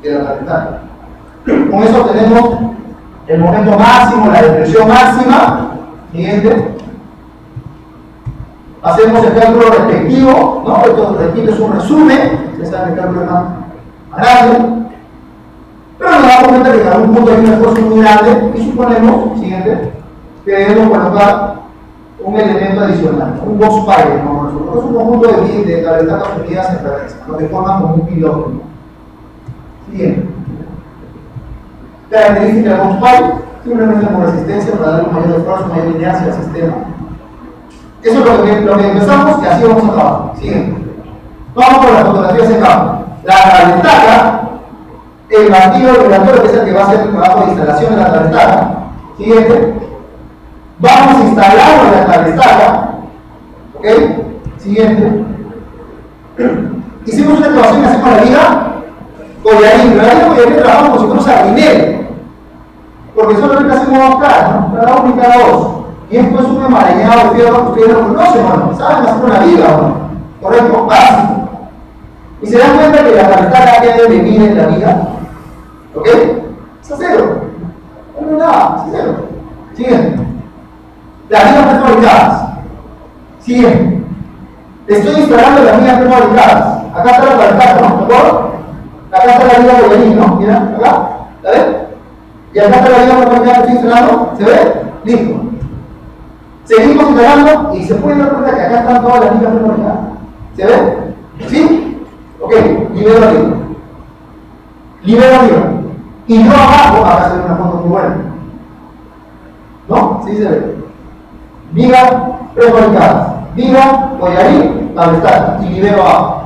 la capital. Con eso tenemos el momento máximo, la depresión máxima. Siguiente. Hacemos el cálculo respectivo, ¿no? Esto, repito, es un resumen. Ustedes saben que el cálculo es más grande. Pero nos damos cuenta que en algún punto hay un esfuerzo muy grande y suponemos, siguiente, que debemos colocar un elemento adicional, un box pilot, ¿no? Es un conjunto de tabletas unidas en reversa, lo que forman como un piloto, ¿no? Siguiente. Característica del box pilot, simplemente por resistencia para darle un mayor esfuerzo, mayor inercia al sistema. Eso es lo que empezamos y así vamos a acabar. Siguiente. Vamos con las fotografías en campo. La tabletaca, el martillo regulatorio, que es el que va a hacer el trabajo de instalación de la tabletaca. Siguiente. Vamos a instalar la tabletaca. ¿Ok? Siguiente. Hicimos una ecuación que hacemos la viga collarín. La trabajamos como si fuéramos jardinero. Porque solamente hacemos 2 caras, ¿no? Cada uno y cada 2. Y esto es un emaranhado de fierro que ustedes lo conocen, ¿no? Saben hacer una viga, ¿no? Correcto, básico. Y se dan cuenta que la tabletaca que debe venir en la viga, ¿ok? Es a 0. No es nada, es a 0. Siguiente. Las vigas prefabricadas. Siguiente. Estoy instalando las vigas prefabricadas. Acá está la tabletaca, ¿no? ¿De acuerdo? Acá está la viga collarín, ¿no? Mira, acá. ¿La ven? Y acá está la viga prefabricada que estoy instalando. ¿Se ve? Listo. Seguimos instalando y se pueden dar cuenta que acá están todas las vigas prefabricadas. ¿Se ve? ¿Sí? Ok, nivel arriba. Nivel arriba. Y no abajo, acá se ve una foto muy buena. ¿No? Sí se ve. Vigas prefabricadas. Viga, collarín, tabletaca. Y nivel abajo.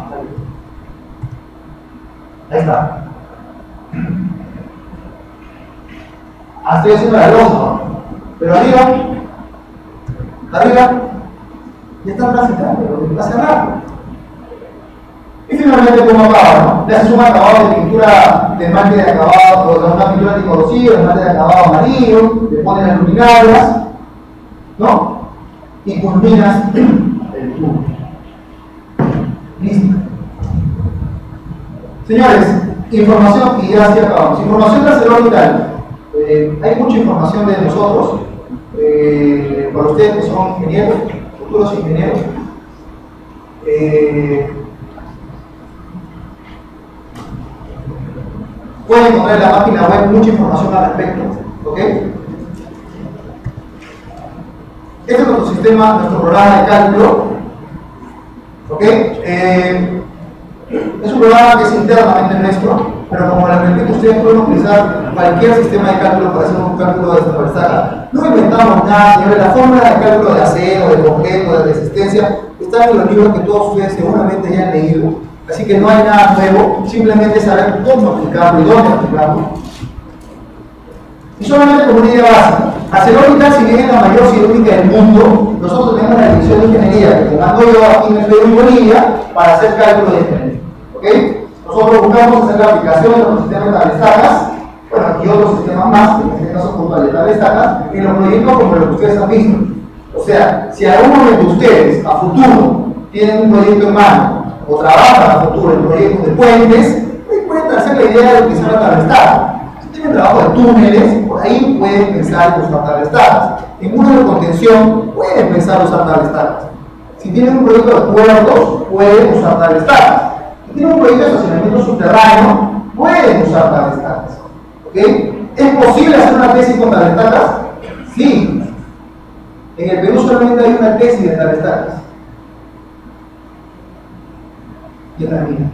Ahí está. Estoy haciendo la losa, ¿no? Pero arriba, ya está transitando, lo que va a cerrar. Y finalmente, ¿cómo acaba? ¿No? Le haces un acabado de pintura de esmalte de acabado, o una pintura anticorrosiva, de esmalte de acabado amarillo, le pones las luminarias, ¿no? Y culminas el tubo. Listo. Señores, información, y ya así acabamos. Información de ArcelorMittal. Hay mucha información de nosotros, para ustedes que son ingenieros, futuros ingenieros. Pueden encontrar en la página web mucha información al respecto. ¿Ok? Este es nuestro sistema, nuestro programa de cálculo. ¿Ok? Es un programa que es internamente nuestro, pero como les repito, ustedes pueden utilizar cualquier sistema de cálculo para hacer un cálculo de esta tabletaca. No inventamos nada, señores. La fórmula de cálculo de acero, de concreto, de resistencia, están en los libros que todos ustedes seguramente ya han leído. Así que no hay nada nuevo, simplemente saber cómo aplicarlo y dónde aplicarlo. Y solamente como una idea básica, ArcelorMittal, si bien es la mayor siderúrgica del mundo, nosotros tenemos la división de ingeniería que mando yo aquí en el Perú y Bolivia para hacer cálculo de ingeniería. ¿Ok? Nosotros buscamos hacer la aplicación de los sistemas de tabletakas, bueno, y otros sistemas más, en este caso puntual de tabletakas, en los proyectos como los que ustedes han visto. O sea, si alguno de ustedes a futuro tienen un proyecto en mano o trabajan a futuro en proyectos de puentes, pueden hacer la idea de utilizar la tabla estándar. Si tienen trabajo de túneles, por ahí pueden pensar en usar tablas estándar. En muros de contención pueden pensar en usar tablas estándar. Si tienen un proyecto de puertos, pueden usar tablas estándar. Si tienen un proyecto de estacionamiento subterráneo, pueden usar tablas estándar. ¿Ok? ¿Es posible hacer una tesis con tablas estándar? Sí. En el Perú solamente hay una tesis de tablas estándar. Y es la mía.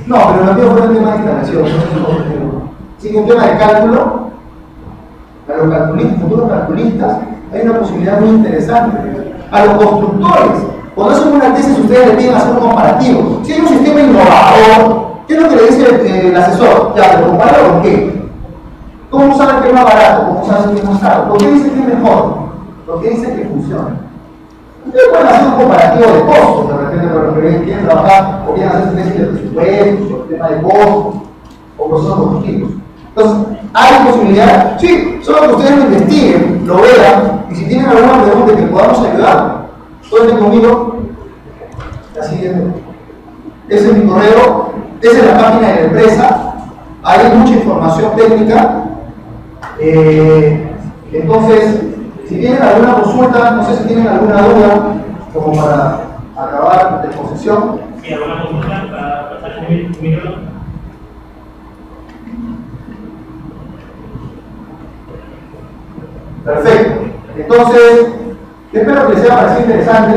No, pero lo mío fue el tema de instalación. Sí, un tema de cálculo. Para los calculistas, futuros calculistas, hay una posibilidad muy interesante. A los constructores, cuando hacen una tesis, ustedes le piden hacer un comparativo. Si hay un sistema innovador, ¿qué es lo que le dice el asesor? Ya, ¿lo comparo con qué? ¿Cómo saben que es más barato? ¿Cómo saben que es más caro? ¿Por qué dice que es mejor? ¿Por qué dice que funciona? Ustedes pueden hacer un comparativo de costos, de repente, para los que quieren trabajar, o quieren hacer su tesis de presupuestos, o el tema de costos, o procesos productivos. Entonces, ¿hay posibilidad? Sí, solo que ustedes lo investiguen, lo vean, y si tienen alguna pregunta que podamos ayudar, cuenten conmigo. La siguiente. Ese es mi correo, esa es la página de la empresa, hay mucha información técnica. Entonces, si tienen alguna consulta, no sé si tienen alguna duda, como para acabar la exposición. Sí, alguna consulta para pasar un micrófono. Perfecto. Entonces, espero que les haya parecido interesante.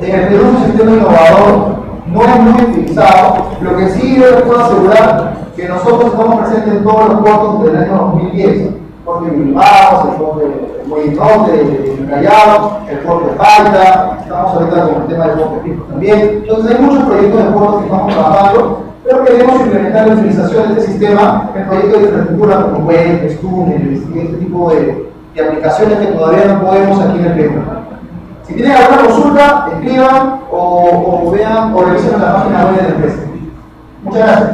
En el Perú es un sistema innovador, no es muy utilizado. Lo que sí yo les puedo asegurar que nosotros estamos presentes en todos los puertos del año 2010. Puerto de Bilbao, el puerto de Molinón, de Callao, el puerto de Falta, estamos ahorita con el tema del puerto de Pico también. Entonces hay muchos proyectos de puertos que estamos trabajando, pero queremos implementar la utilización de este sistema en proyectos de infraestructura como puentes, túneles y este tipo de aplicaciones que todavía no podemos aquí en el Perú. Si tienen alguna consulta, escriban o vean o revisen la página web de la empresa. Muchas gracias.